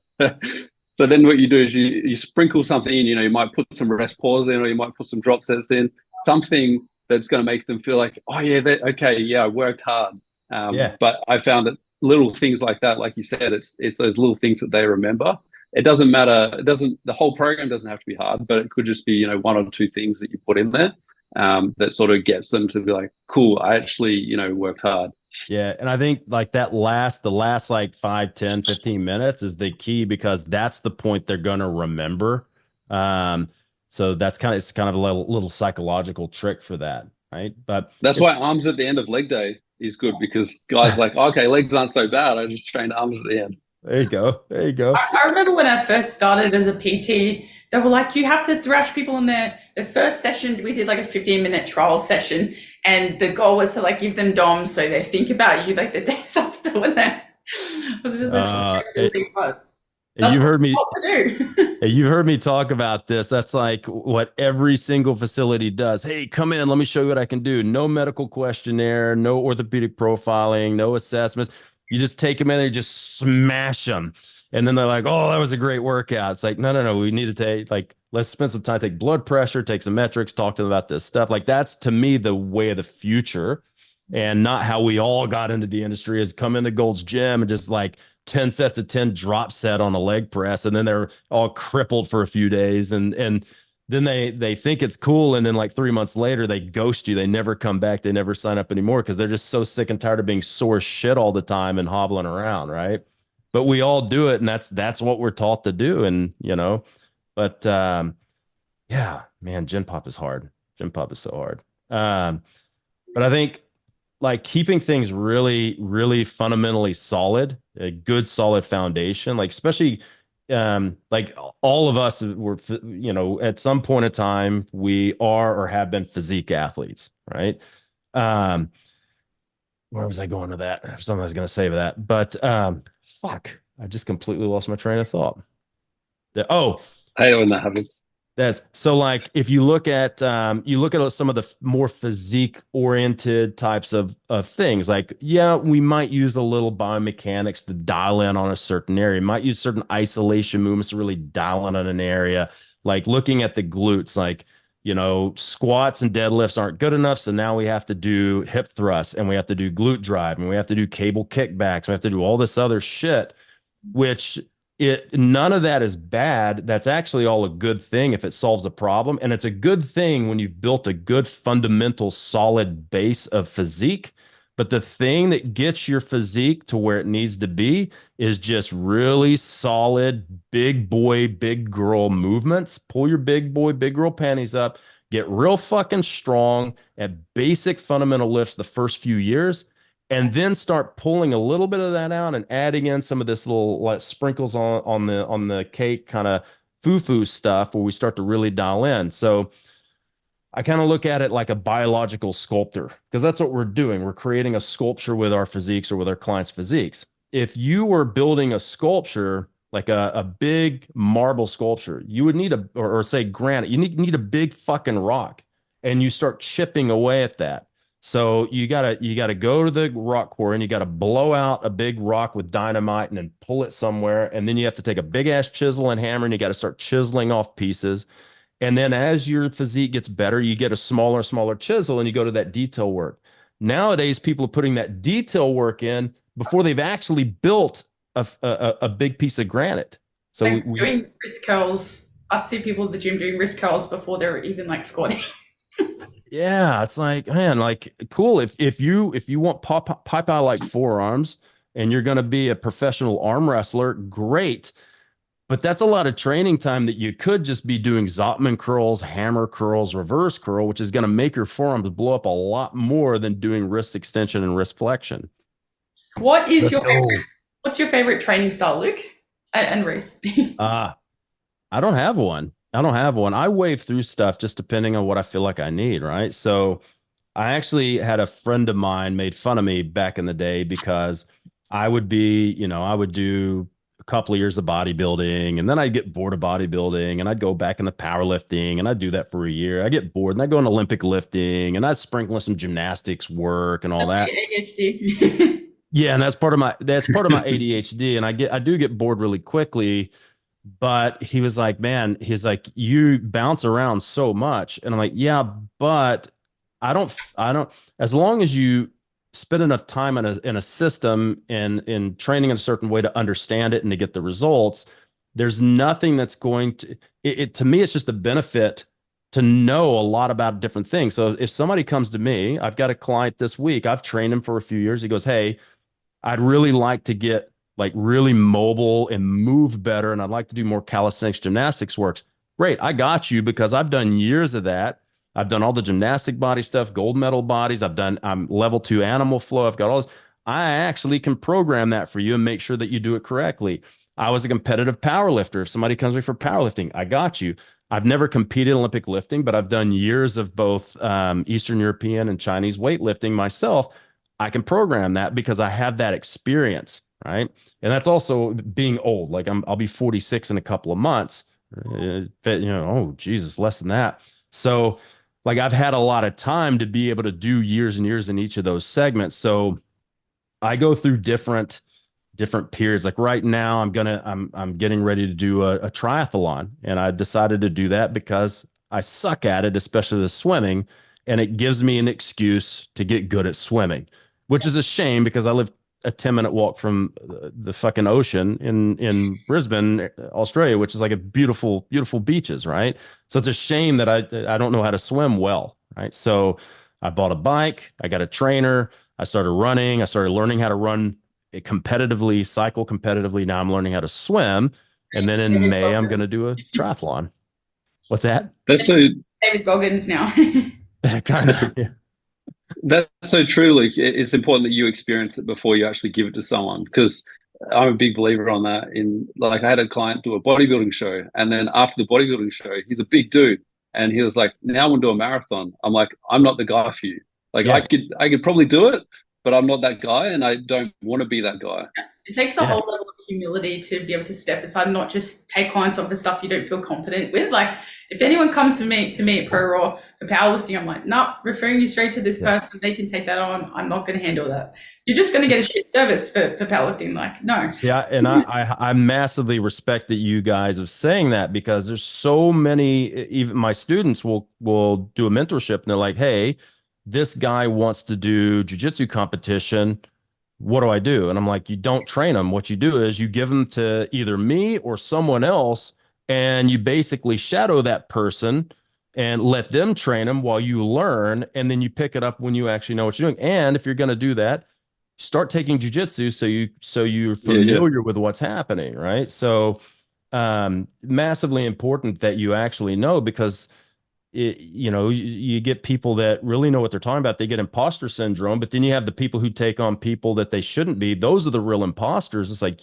So then what you do is you sprinkle something in, you might put some rest pause in, or you might put some drop sets in, something that's going to make them feel like, oh yeah, I worked hard. But I found that little things like that, like you said, it's those little things that they remember. It doesn't matter. The whole program doesn't have to be hard, but it could just be, one or two things that you put in there that sort of gets them to be like, cool, I actually, worked hard. Yeah. And I think like the last like 5, 10, 15 minutes is the key, because that's the point they're going to remember. So it's kind of a little psychological trick for that. Right. But that's why arms at the end of leg day is good, because guys like, okay, legs aren't so bad. I just trained arms at the end. There you go. I remember when I first started as a PT, they were like, you have to thrash people in the first session. We did like a 15-minute trial session, and the goal was to like give them DOMs so they think about you like the days after when they was just like, you've heard me talk about this. That's like what every single facility does. Hey, come in, let me show you what I can do. No medical questionnaire, no orthopedic profiling, no assessments. You just take them in and you just smash them. And then they're like, oh, that was a great workout. It's like, no. We need to let's spend some time, take blood pressure, take some metrics, talk to them about this stuff. Like, that's to me the way of the future, and not how we all got into the industry, is come into Gold's Gym and just like 10 sets of 10 drop set on a leg press. And then they're all crippled for a few days. And then they think it's cool. And then like 3 months later, they ghost you. They never come back. They never sign up anymore, because they're just so sick and tired of being sore shit all the time and hobbling around. Right. But we all do it. And that's what we're taught to do. And, but yeah, man, Gen Pop is hard. Gen Pop is so hard. But I think like keeping things really, really fundamentally solid, a good, solid foundation, like especially like all of us were, at some point in time, we are or have been physique athletes, right? Where was I going with that? Something I was going to say with that, but fuck, I just completely lost my train of thought. Hey, when that happens. That's so like if you look at some of the more physique oriented types of things, like yeah, we might use a little biomechanics to dial in on a certain area, might use certain isolation movements to really dial in on an area, like looking at the glutes, like squats and deadlifts aren't good enough, so now we have to do hip thrusts and we have to do glute drive and we have to do cable kickbacks, we have to do all this other shit, which none of that is bad. That's actually all a good thing if it solves a problem. And it's a good thing when you've built a good fundamental solid base of physique. But the thing that gets your physique to where it needs to be is just really solid big boy, big girl movements. Pull your big boy, big girl panties up, get real fucking strong at basic fundamental lifts the first few years, and then start pulling a little bit of that out and adding in some of this little like sprinkles on the cake kind of foo-foo stuff where we start to really dial in. So I kind of look at it like a biological sculptor, because that's what we're doing. We're creating a sculpture with our physiques or with our clients' physiques. If you were building a sculpture, like a big marble sculpture, you would need or say granite, you need a big fucking rock, and you start chipping away at that. So you gotta go to the rock quarry and you gotta blow out a big rock with dynamite and then pull it somewhere. And then you have to take a big ass chisel and hammer and you gotta start chiseling off pieces. And then as your physique gets better, you get a smaller chisel and you go to that detail work. Nowadays, people are putting that detail work in before they've actually built a big piece of granite. So Like doing wrist curls. I see people at the gym doing wrist curls before they're even like squatting. yeah, it's like, man, like cool. If you want pop out like forearms and you're gonna be a professional arm wrestler, great. But that's a lot of training time that you could just be doing Zotman curls, hammer curls, reverse curl, which is going to make your forearms blow up a lot more than doing wrist extension and wrist flexion. What's Let's your go. favorite? What's your favorite training style, Luke and Reese? Uh, I don't have one. I don't have one. I wave through stuff just depending on what I feel like I need, right? So I actually had a friend of mine made fun of me back in the day because I would do a couple of years of bodybuilding and then I'd get bored of bodybuilding and I'd go back into powerlifting and I'd do that for a year. I get bored and I'd go into Olympic lifting and I'd sprinkle in some gymnastics work and all that. ADHD. Yeah, and that's part of my ADHD, and I do get bored really quickly. But he was like, man, he's like, you bounce around so much, and I'm like, yeah, but I don't. As long as you spend enough time in a system and in training in a certain way to understand it and to get the results, there's nothing that's going to to me. It's just a benefit to know a lot about different things. So if somebody comes to me, I've got a client this week. I've trained him for a few years. He goes, hey, I'd really like to get like really mobile and move better. And I'd like to do more calisthenics gymnastics works. Great. I got you because I've done years of that. I've done all the gymnastic body stuff, gold medal bodies. I'm level 2 animal flow. I've got all this. I actually can program that for you and make sure that you do it correctly. I was a competitive power lifter. If somebody comes to me for powerlifting, I got you. I've never competed in Olympic lifting, but I've done years of both Eastern European and Chinese weightlifting myself. I can program that because I have that experience, right? And that's also being old. Like I'll be 46 in a couple of months. Oh Jesus, less than that. So like I've had a lot of time to be able to do years and years in each of those segments. So I go through different periods. Like right now, I'm getting ready to do a triathlon, and I decided to do that because I suck at it, especially the swimming, and it gives me an excuse to get good at swimming, which is a shame because I live a 10-minute walk from the fucking ocean in Brisbane, Australia, which is like a beautiful beaches, right? So it's a shame that I don't know how to swim well, right? So I bought a bike, I got a trainer, I started running, I started learning how to run competitively, cycle competitively. Now I'm learning how to swim, and then in David May I'm going Goggins. to do a triathlon. What's that? That's so David Goggins now. Kind of. Yeah. that's so true. Like it's important that you experience it before you actually give it to someone. Because I'm a big believer on that. In like, I had a client do a bodybuilding show, and then after the bodybuilding show, he's a big dude, and he was like, "Now I want to do a marathon." I'm like, "I'm not the guy for you. Like, Yeah. I could probably do it, but I'm not that guy, and I don't want to be that guy. It takes the Yeah. whole level of humility to be able to step aside and not just take clients on for stuff you don't feel confident with. Like, if anyone comes to me at Pro Raw for powerlifting, I'm like, no, referring you straight to this person. They can take that on. I'm not going to handle that. You're just going to get a shit service for powerlifting. Like, no. Yeah, and I massively respect that you guys of saying that, because there's so many, even my students will do a mentorship and they're like, hey, this guy wants to do jujitsu competition. What do I do? And I'm like, you don't train them. What you do is you give them to either me or someone else, and you basically shadow that person and let them train them while you learn, and then you pick it up when you actually know what you're doing. And if you're going to do that, start taking jujitsu so you're familiar with what's happening, right? So massively important that you actually know, because you get people that really know what they're talking about. They get imposter syndrome, but then you have the people who take on people that they shouldn't be. Those are the real imposters. It's like,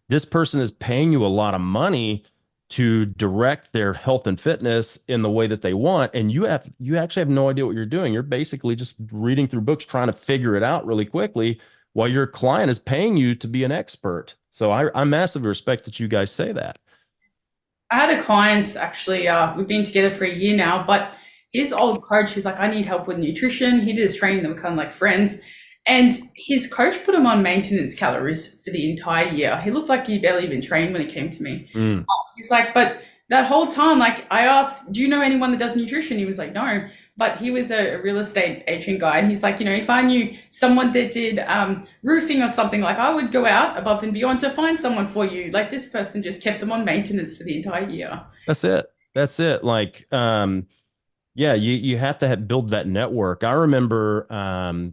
this person is paying you a lot of money to direct their health and fitness in the way that they want, and you actually have no idea what you're doing. You're basically just reading through books trying to figure it out really quickly, while your client is paying you to be an expert. So I massively respect that you guys say that. I had a client actually, we've been together for a year now, but his old coach, he's like, I need help with nutrition. He did his training, they were kind of like friends. And his coach put him on maintenance calories for the entire year. He looked like he barely even trained when he came to me. He's like, but that whole time, like, I asked, do you know anyone that does nutrition? He was like, no. But he was a real estate agent guy. And he's like, if I knew someone that did roofing or something, like, I would go out above and beyond to find someone for you. Like, this person just kept them on maintenance for the entire year. That's it. Like, yeah, you have to build that network. I remember,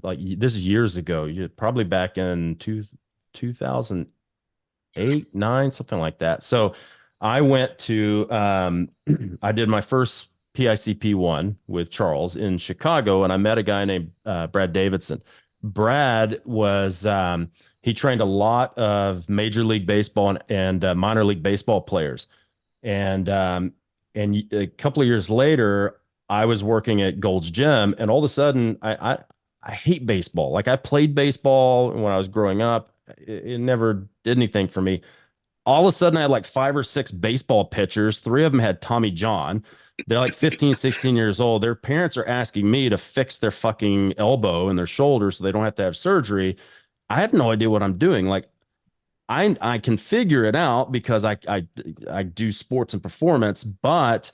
like, this is years ago, probably back in 2008, 9, something like that. So I went to, I did my first PICP1 with Charles in Chicago, and I met a guy named Brad Davidson. Brad was, he trained a lot of Major League Baseball and minor league baseball players. And a couple of years later, I was working at Gold's Gym, and all of a sudden, I hate baseball. Like, I played baseball when I was growing up. It never did anything for me. All of a sudden, I had like 5 or 6 baseball pitchers. 3 of them had Tommy John. They're like 15, 16 years old. Their parents are asking me to fix their fucking elbow and their shoulder so they don't have to have surgery. I have no idea what I'm doing. Like, I can figure it out because I do sports and performance, but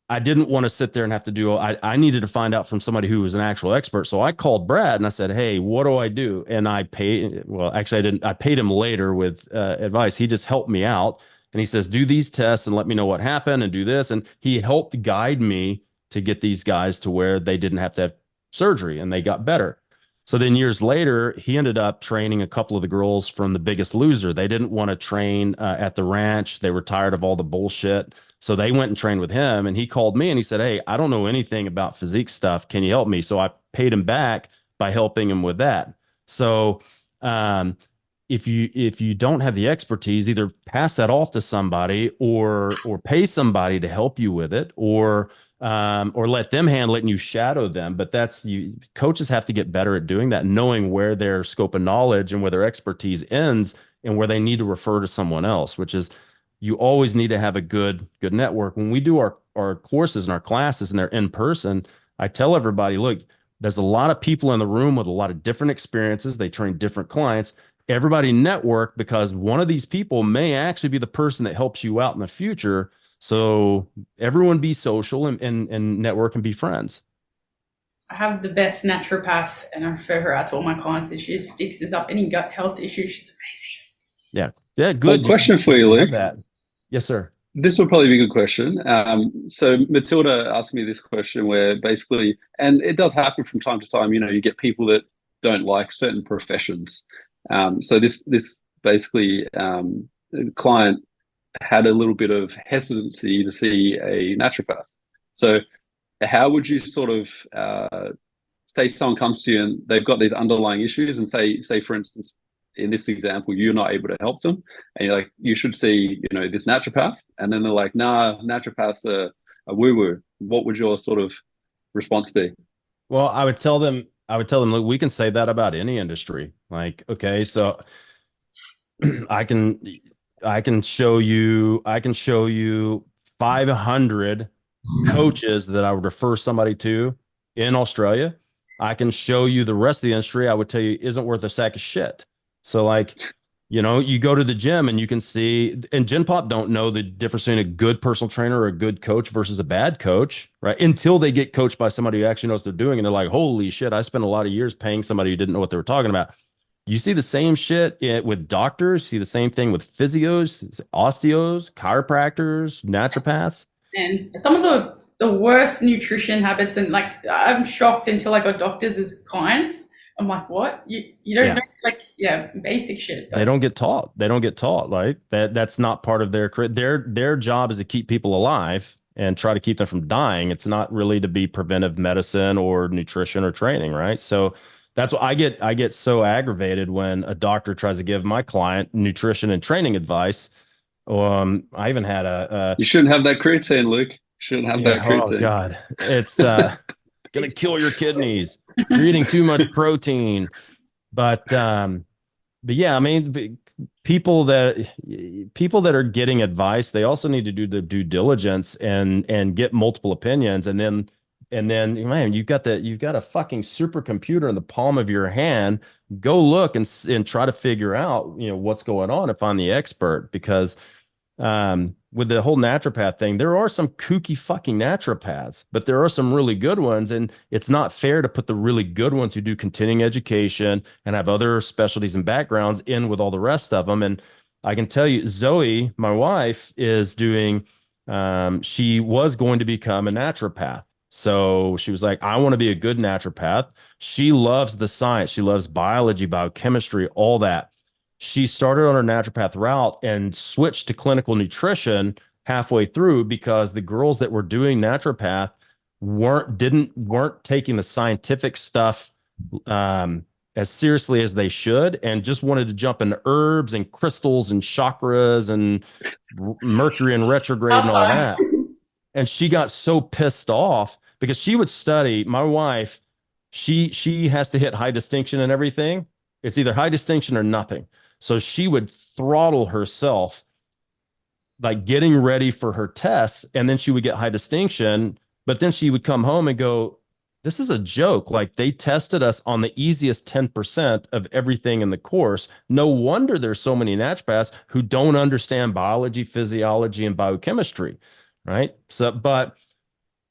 I didn't want to sit there and have to do, I needed to find out from somebody who was an actual expert. So I called Brad and I said, hey, what do I do? And I paid, well, actually I didn't, I paid him later with advice. He just helped me out. And he says, do these tests and let me know what happened and do this. And he helped guide me to get these guys to where they didn't have to have surgery and they got better. So then years later, he ended up training a couple of the girls from The Biggest Loser. They didn't want to train at the ranch. They were tired of all the bullshit. So they went and trained with him, and he called me and he said, hey, I don't know anything about physique stuff. Can you help me? So I paid him back by helping him with that. So if you don't have the expertise, either pass that off to somebody or pay somebody to help you with it, or let them handle it and you shadow them. But coaches have to get better at doing that, knowing where their scope of knowledge and where their expertise ends and where they need to refer to someone else, which is, you always need to have a good network. When we do our courses and our classes and they're in person, I tell everybody, look, there's a lot of people in the room with a lot of different experiences. They train different clients. Everybody network, because one of these people may actually be the person that helps you out in the future. So everyone be social and network and be friends. I have the best naturopath, and I refer her out to all my clients, and she just fixes up any gut health issues. She's amazing. Yeah, good. Well, question for you, Luke. Yes, sir. This will probably be a good question. So Matilda asked me this question where basically, and it does happen from time to time, you get people that don't like certain professions. So this basically, the client had a little bit of hesitancy to see a naturopath. So how would you sort of say someone comes to you and they've got these underlying issues, and say for instance, in this example, you're not able to help them, and you're like, you should see, this naturopath, and then they're like, nah, naturopaths are woo-woo. What would your sort of response be? Well, I would tell them, I would tell them, look, we can say that about any industry. Like, okay, so I can show you 500 coaches that I would refer somebody to in Australia. I can show you the rest of the industry I would tell you isn't worth a sack of shit. So like, you go to the gym and you can see, and Gen Pop don't know the difference between a good personal trainer or a good coach versus a bad coach, right? Until they get coached by somebody who actually knows what they're doing. And they're like, holy shit, I spent a lot of years paying somebody who didn't know what they were talking about. You see the same shit with doctors, see the same thing with physios, osteos, chiropractors, naturopaths. And some of the worst nutrition habits, and like I'm shocked until I got doctors as clients. I'm like, what? You don't know, like, basic shit. They don't get taught. Like that's not part of their job is to keep people alive and try to keep them from dying. It's not really to be preventive medicine or nutrition or training, right? So that's what I get so aggravated when a doctor tries to give my client nutrition and training advice. I even had you shouldn't have that creatine, Luke. Shouldn't have that creatine. Oh God, it's gonna kill your kidneys. You're eating too much protein. But yeah, I mean, people that are getting advice, they also need to do the due diligence and get multiple opinions, and then man, you've got a fucking supercomputer in the palm of your hand. Go look and try to figure out what's going on and find the expert, because with the whole naturopath thing, there are some kooky fucking naturopaths, but there are some really good ones. And it's not fair to put the really good ones who do continuing education and have other specialties and backgrounds in with all the rest of them. And I can tell you, Zoe, my wife, is doing, she was going to become a naturopath. So she was like, I want to be a good naturopath. She loves the science. She loves biology, biochemistry, all that. She started on her naturopath route and switched to clinical nutrition halfway through because the girls that were doing naturopath weren't taking the scientific stuff as seriously as they should, and just wanted to jump into herbs and crystals and chakras and Mercury in retrograde and all that. And she got so pissed off because she would study. My wife, she has to hit high distinction and everything. It's either high distinction or nothing. So she would throttle herself, like getting ready for her tests, and then she would get high distinction. But then she would come home and go, this is a joke. Like, they tested us on the easiest 10% of everything in the course. No wonder there's so many naturopaths who don't understand biology, physiology, and biochemistry, right? So, but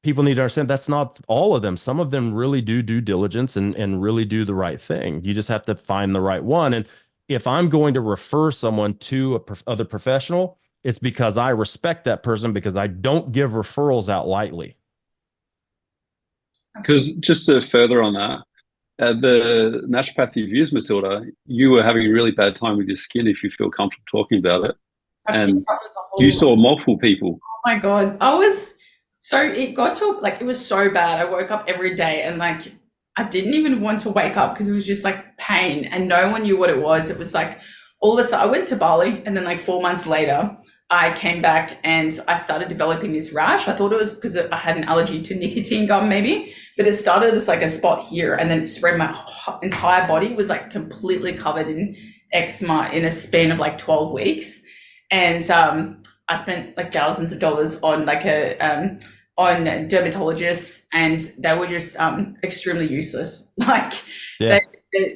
people need to understand that's not all of them. Some of them really do due diligence and really do the right thing. You just have to find the right one. And if I'm going to refer someone to other professional, it's because I respect that person, because I don't give referrals out lightly. Because just to further on that, the naturopath you've used, Matilda, you were having a really bad time with your skin, if you feel comfortable talking about it. And you saw multiple people. Oh my God. It got to, like, it was so bad. I woke up every day and, like, I didn't even want to wake up because it was just like pain, and no one knew what it was. It was like all of a sudden I went to Bali, and then like 4 months later, I came back and I started developing this rash. I thought it was because I had an allergy to nicotine gum maybe, but it started as like a spot here, and then it spread. My entire body was like completely covered in eczema in a span of like 12 weeks. And I spent like thousands of dollars on like on dermatologists, and they were just extremely useless. Like, they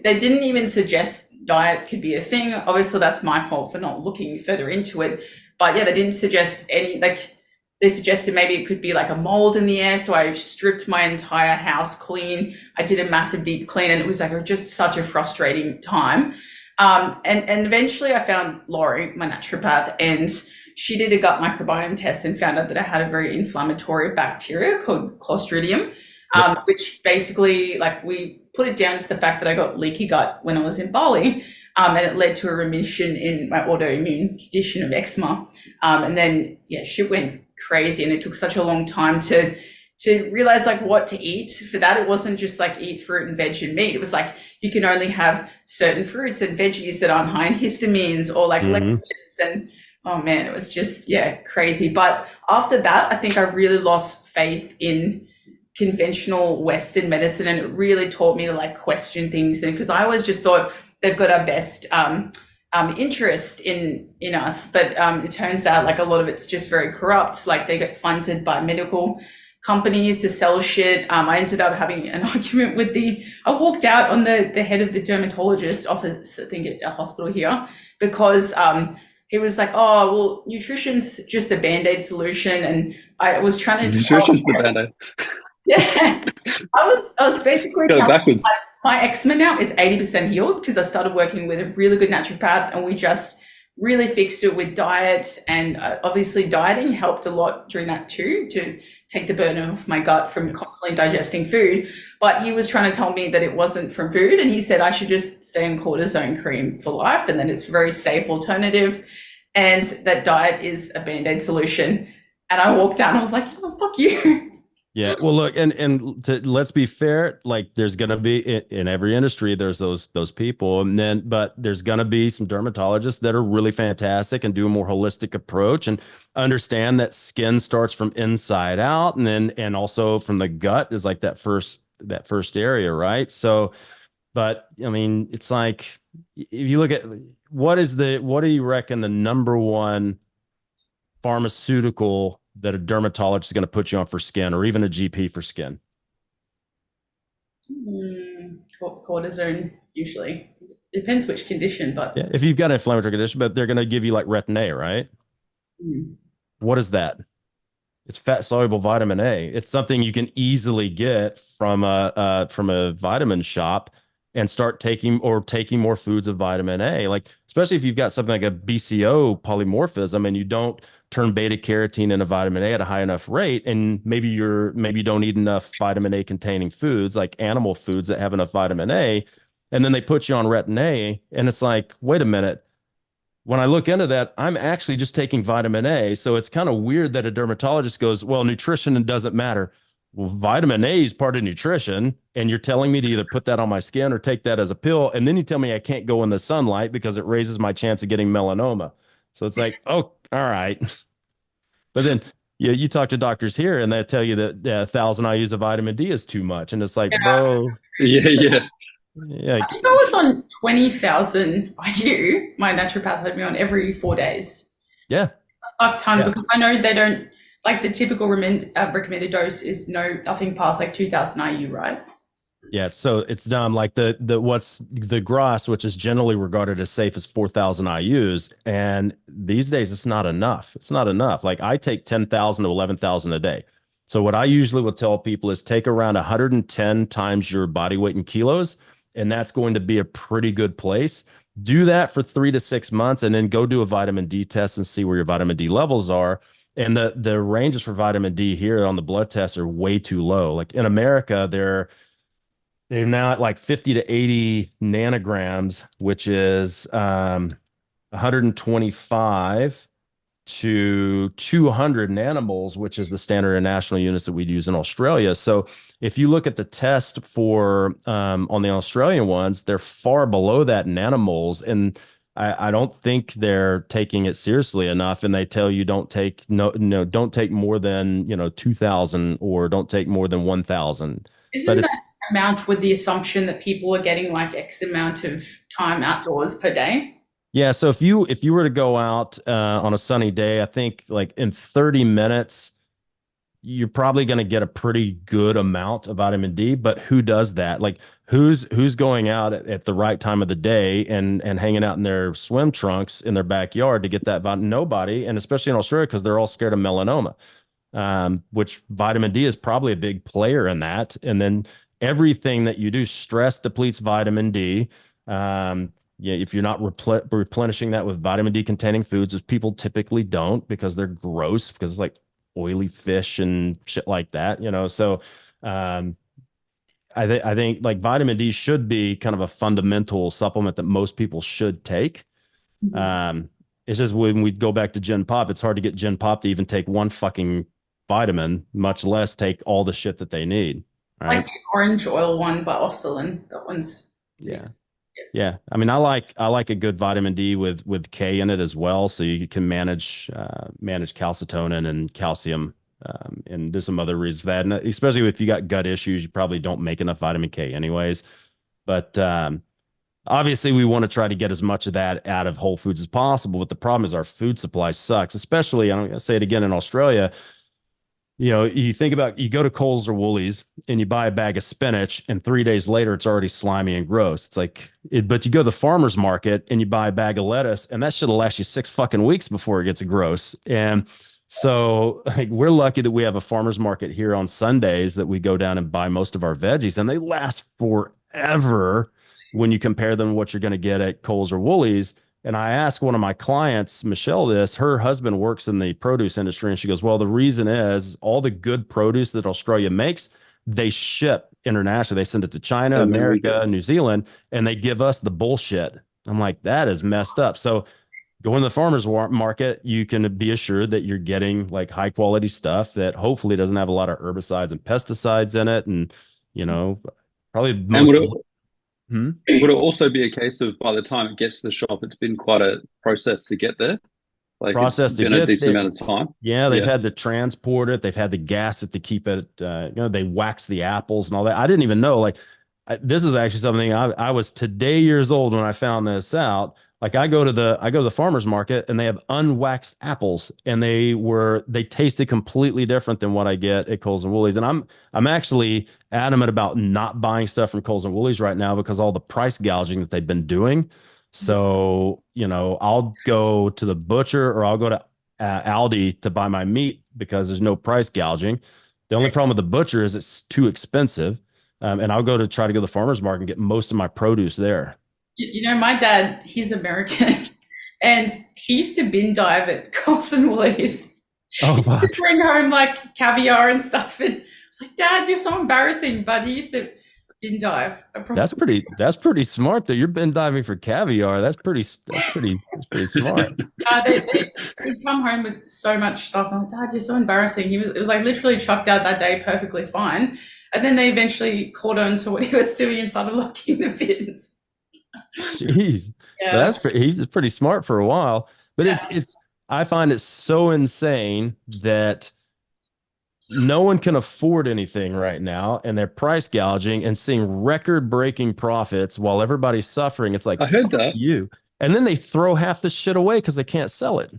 didn't even suggest diet could be a thing. Obviously that's my fault for not looking further into it, but yeah, they didn't suggest any, like, they suggested maybe it could be like a mold in the air. So I stripped my entire house clean. I did a massive deep clean, and it was like just such a frustrating time. And eventually I found Laurie, my naturopath, and she did a gut microbiome test and found out that I had a very inflammatory bacteria called Clostridium, which basically, like, we put it down to the fact that I got leaky gut when I was in Bali, and it led to a remission in my autoimmune condition of eczema. And then, shit went crazy, and it took such a long time to realize like what to eat. For that, it wasn't just like eat fruit and veg and meat. It was like you can only have certain fruits and veggies that aren't high in histamines or like lectins, and oh man, it was just crazy. But after that, I think I really lost faith in conventional Western medicine, and it really taught me to like question things. And because I always just thought they've got our best interest in us, but it turns out like a lot of it's just very corrupt. Like they get funded by medical companies to sell shit. I ended up having an argument with I walked out on the head of the dermatologist office, I think at a hospital here, because he was like, oh, well, nutrition's just a Band-Aid solution. And I was trying to... Nutrition's the Band-Aid. Yeah. I was basically Go telling backwards. my eczema now is 80% healed because I started working with a really good naturopath, and we just really fixed it with diet. And obviously dieting helped a lot during that too, to take the burden off my gut from constantly digesting food. But he was trying to tell me that it wasn't from food, and he said I should just stay on cortisone cream for life, and then it's a very safe alternative, and that diet is a Band-Aid solution. And I walked down and I was like, oh, fuck you. Yeah. Well, look, let's be fair. Like, there's going to be in every industry, there's those people, but there's going to be some dermatologists that are really fantastic and do a more holistic approach and understand that skin starts from inside out, and also from the gut is like that first area, right? So, but I mean, it's like if you look at what do you reckon the number one pharmaceutical that a dermatologist is going to put you on for skin, or even a GP for skin? Cortisone, usually. Depends which condition, but... Yeah, if you've got an inflammatory condition, but they're going to give you like Retin-A, right? What is that? It's fat-soluble vitamin A. It's something you can easily get from a vitamin shop and start taking more foods of vitamin A. Like, especially if you've got something like a BCO polymorphism and you don't turn beta carotene into vitamin A at a high enough rate, and maybe you don't eat enough vitamin A containing foods, like animal foods that have enough vitamin A, and then they put you on Retin-A, and it's like, wait a minute. When I look into that, I'm actually just taking vitamin A. So it's kind of weird that a dermatologist goes, well, nutrition doesn't matter. Well, vitamin A is part of nutrition, and you're telling me to either put that on my skin or take that as a pill, and then you tell me I can't go in the sunlight because it raises my chance of getting melanoma. So it's like, oh, all right. But then you talk to doctors here, and they tell you that 1,000 IUs of vitamin D is too much, and it's like, bro, yeah. I think I was on 20,000 IU. My naturopath had me on every 4 days. Yeah, a fuck ton, because I know they don't. Like the typical recommended dose is nothing past like 2,000 IU, right? Yeah, so it's dumb. Like what's the GRAS, which is generally regarded as safe, as 4,000 IUs, and these days it's not enough. It's not enough. Like I take 10,000 to 11,000 a day. So what I usually will tell people is take around 110 times your body weight in kilos, and that's going to be a pretty good place. Do that for 3 to 6 months, and then go do a vitamin D test and see where your vitamin D levels are. And the ranges for vitamin D here on the blood tests are way too low. Like in America, they're now at like 50 to 80 nanograms, which is 125 to 200 nanomoles, which is the standard international units that we'd use in Australia. So if you look at the test for on the Australian ones, they're far below that nanomoles, and I don't think they're taking it seriously enough. And they tell you don't take don't take more than 2,000, or don't take more than 1,000. Isn't that amount with the assumption that people are getting like X amount of time outdoors per day? Yeah. So if you were to go out on a sunny day, I think like in 30 minutes, you're probably going to get a pretty good amount of vitamin D. But who does that? Like who's going out at the right time of the day and hanging out in their swim trunks in their backyard to get that vitamin? Nobody. And especially in Australia, because they're all scared of melanoma, which vitamin D is probably a big player in that. And then everything that you do, stress depletes vitamin D. If you're not replenishing that with vitamin D containing foods, which people typically don't because they're gross, because it's like oily fish and shit like that, So I think like vitamin D should be kind of a fundamental supplement that most people should take. It's just when we go back to Gen Pop, it's hard to get Gen Pop to even take one fucking vitamin, much less take all the shit that they need. Right? Like the orange oil one by Oscillin, that one's yeah. I mean, I like a good vitamin D with K in it as well, so you can manage calcitonin and calcium And there's some other reasons for that. And especially if you got gut issues, you probably don't make enough vitamin K anyways. But obviously, we want to try to get as much of that out of whole foods as possible. But the problem is our food supply sucks, especially, I'm going to say it again, in Australia. You think about, you go to Coles or Woolies and you buy a bag of spinach, and 3 days later it's already slimy and gross. It's like, but you go to the farmer's market and you buy a bag of lettuce, and that shit'll last you 6 fucking weeks before it gets gross. And so, like, we're lucky that we have a farmer's market here on Sundays that we go down and buy most of our veggies, and they last forever when you compare them to what you're going to get at Coles or Woolies. And I asked one of my clients, Michelle, this. Her husband works in the produce industry, and she goes, well, the reason is all the good produce that Australia makes, they ship internationally. They send it to China, America, New Zealand, and they give us the bullshit. I'm like, that is messed up. So going to the farmer's market, you can be assured that you're getting like high quality stuff that hopefully doesn't have a lot of herbicides and pesticides in it. And, probably most. Would it also be a case of by the time it gets to the shop, it's been quite a process to get there? Like, it's been a decent amount of time. Yeah, they've had to transport it. They've had to gas it to keep it. They wax the apples and all that. I didn't even know. Like, this is actually something I was today years old when I found this out. Like, I go to the farmer's market, and they have unwaxed apples, and they tasted completely different than what I get at Coles and Woolies. And I'm actually adamant about not buying stuff from Coles and Woolies right now because all the price gouging that they've been doing. So, I'll go to the butcher, or I'll go to Aldi to buy my meat because there's no price gouging. The only problem with the butcher is it's too expensive. And I'll try to go to the farmer's market and get most of my produce there. My dad, he's American, and he used to bin dive at Coles and Woolies. Oh, fuck. He'd bring home like caviar and stuff, and it's like, Dad, you're so embarrassing. But he used to bin dive. That's pretty smart though. You're bin diving for caviar. That's pretty smart. He'd come home with so much stuff. I'm like, Dad, you're so embarrassing. It was like literally chucked out that day perfectly fine, and then they eventually caught on to what he was doing and started locking the bins. Jeez, yeah. He's pretty smart for a while, but it's I find it so insane that no one can afford anything right now, and they're price gouging and seeing record-breaking profits while everybody's suffering. It's like, I heard that. You, and then they throw half the shit away because they can't sell it.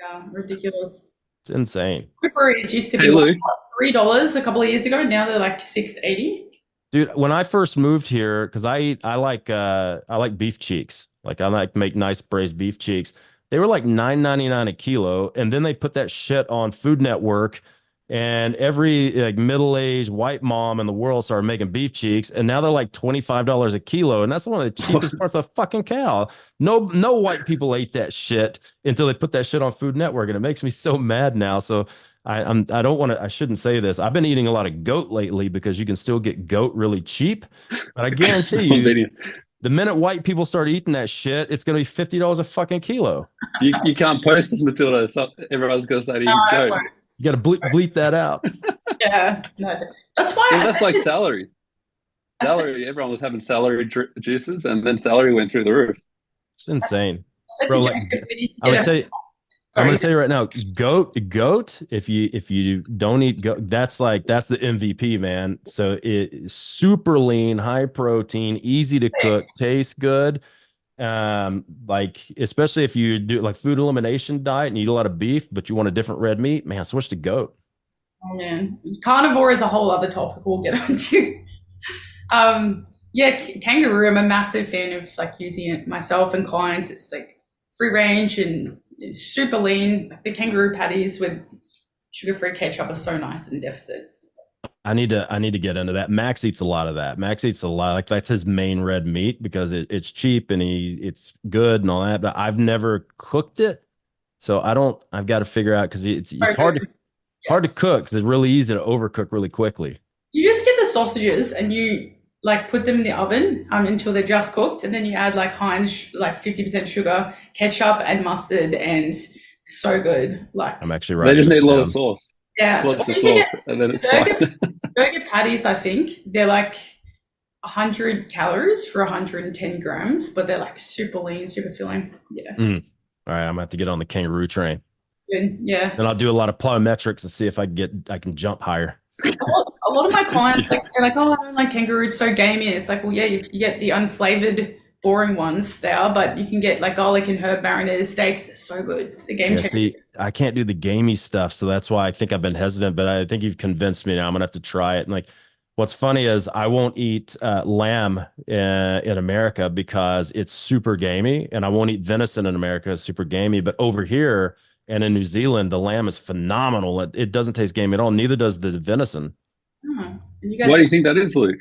Yeah, ridiculous. It's insane. Breweries used to be like $3 a couple of years ago. Now they're like $6.80. Dude, when I first moved here, because I like beef cheeks. Like, I like to make nice braised beef cheeks. They were like $9.99 a kilo, and then they put that shit on Food Network, and every like middle-aged white mom in the world started making beef cheeks, and now they're like $25 a kilo, and that's one of the cheapest parts of a fucking cow. No white people ate that shit until they put that shit on Food Network, and it makes me so mad now. So I shouldn't say this. I've been eating a lot of goat lately because you can still get goat really cheap. But I guarantee you, the minute white people start eating that shit, it's going to be $50 a fucking kilo. You can't post this, Matilda. So everyone's going to say to you, goat. You got to bleep that out. Yeah, no, that's why. Well, that's like celery. Celery. Everyone was having celery juices, and then celery went through the roof. It's insane, bro. Like, I'm gonna tell you right now, goat. If you don't eat goat, that's the MVP, man. So it's super lean, high protein, easy to cook, tastes good. Like, especially if you do like food elimination diet and eat a lot of beef, but you want a different red meat, man, switch to goat. Oh man, carnivore is a whole other topic we'll get onto. Kangaroo. I'm a massive fan of like using it myself and clients. It's like free range and it's super lean. The kangaroo patties with sugar-free ketchup are so nice in deficit. I need to get into that. Max eats a lot of that. Max eats a lot. Like, that's his main red meat because it's cheap and it's good and all that. But I've never cooked it, so I've got to figure out because it's hard to cook because it's really easy to overcook really quickly. You just get the sausages and you like put them in the oven until they're just cooked, and then you add like Heinz, like 50% sugar, ketchup, and mustard, and so good. Like, I'm actually right. They just need a lot of sauce. Yeah, lots of sauce, and then it's fine. Burger patties, I think they're like 100 calories for 110 grams, but they're like super lean, super filling. Yeah. All right, I'm gonna have to get on the kangaroo train. good. Yeah. Then I'll do a lot of plyometrics and see if I can jump higher. A lot of my clients, like, they're like, oh, I don't like kangaroo, it's so gamey. It's like, well, yeah, you get the unflavored, boring ones there, but you can get like garlic and herb marinated steaks. They're so good. The game changer. See, I can't do the gamey stuff, so that's why I think I've been hesitant, but I think you've convinced me now. I'm gonna have to try it. And like, what's funny is I won't eat lamb in America because it's super gamey, and I won't eat venison in America, it's super gamey. But over here and in New Zealand, the lamb is phenomenal. It doesn't taste gamey at all. Neither does the venison. Oh, and you Why guys, do you think that is, Luke?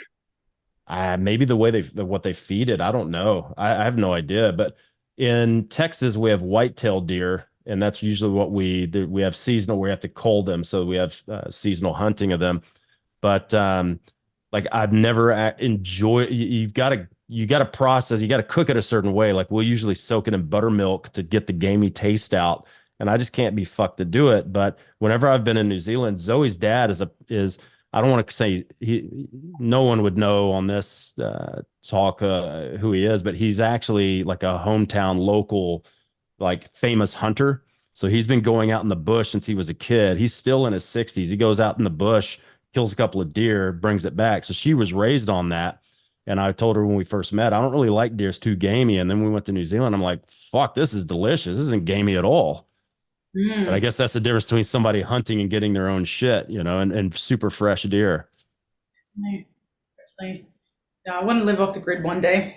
Maybe the way what they feed it, I don't know. I have no idea. But in Texas, we have white-tailed deer, and that's usually what we have seasonal. We have to cull them, so we have seasonal hunting of them. But like I've never enjoyed. You got to process. You got to cook it a certain way. Like we'll usually soak it in buttermilk to get the gamey taste out, and I just can't be fucked to do it. But whenever I've been in New Zealand, Zoe's dad is I don't want to say no one would know on this talk who he is, but he's actually like a hometown local, like famous hunter. So he's been going out in the bush since he was a kid. He's still in his 60s. He goes out in the bush, kills a couple of deer, brings it back. So she was raised on that. And I told her when we first met, I don't really like deer. It's too gamey. And then we went to New Zealand. I'm like, fuck, this is delicious. This isn't gamey at all. And I guess that's the difference between somebody hunting and getting their own shit, and super fresh deer. definitely. Yeah, I want to live off the grid one day.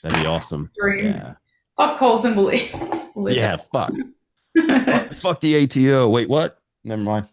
That'd be awesome. Dream. Yeah. Fuck Coles and we'll live. Yeah, fuck. Fuck the ATO. Wait, what? Never mind.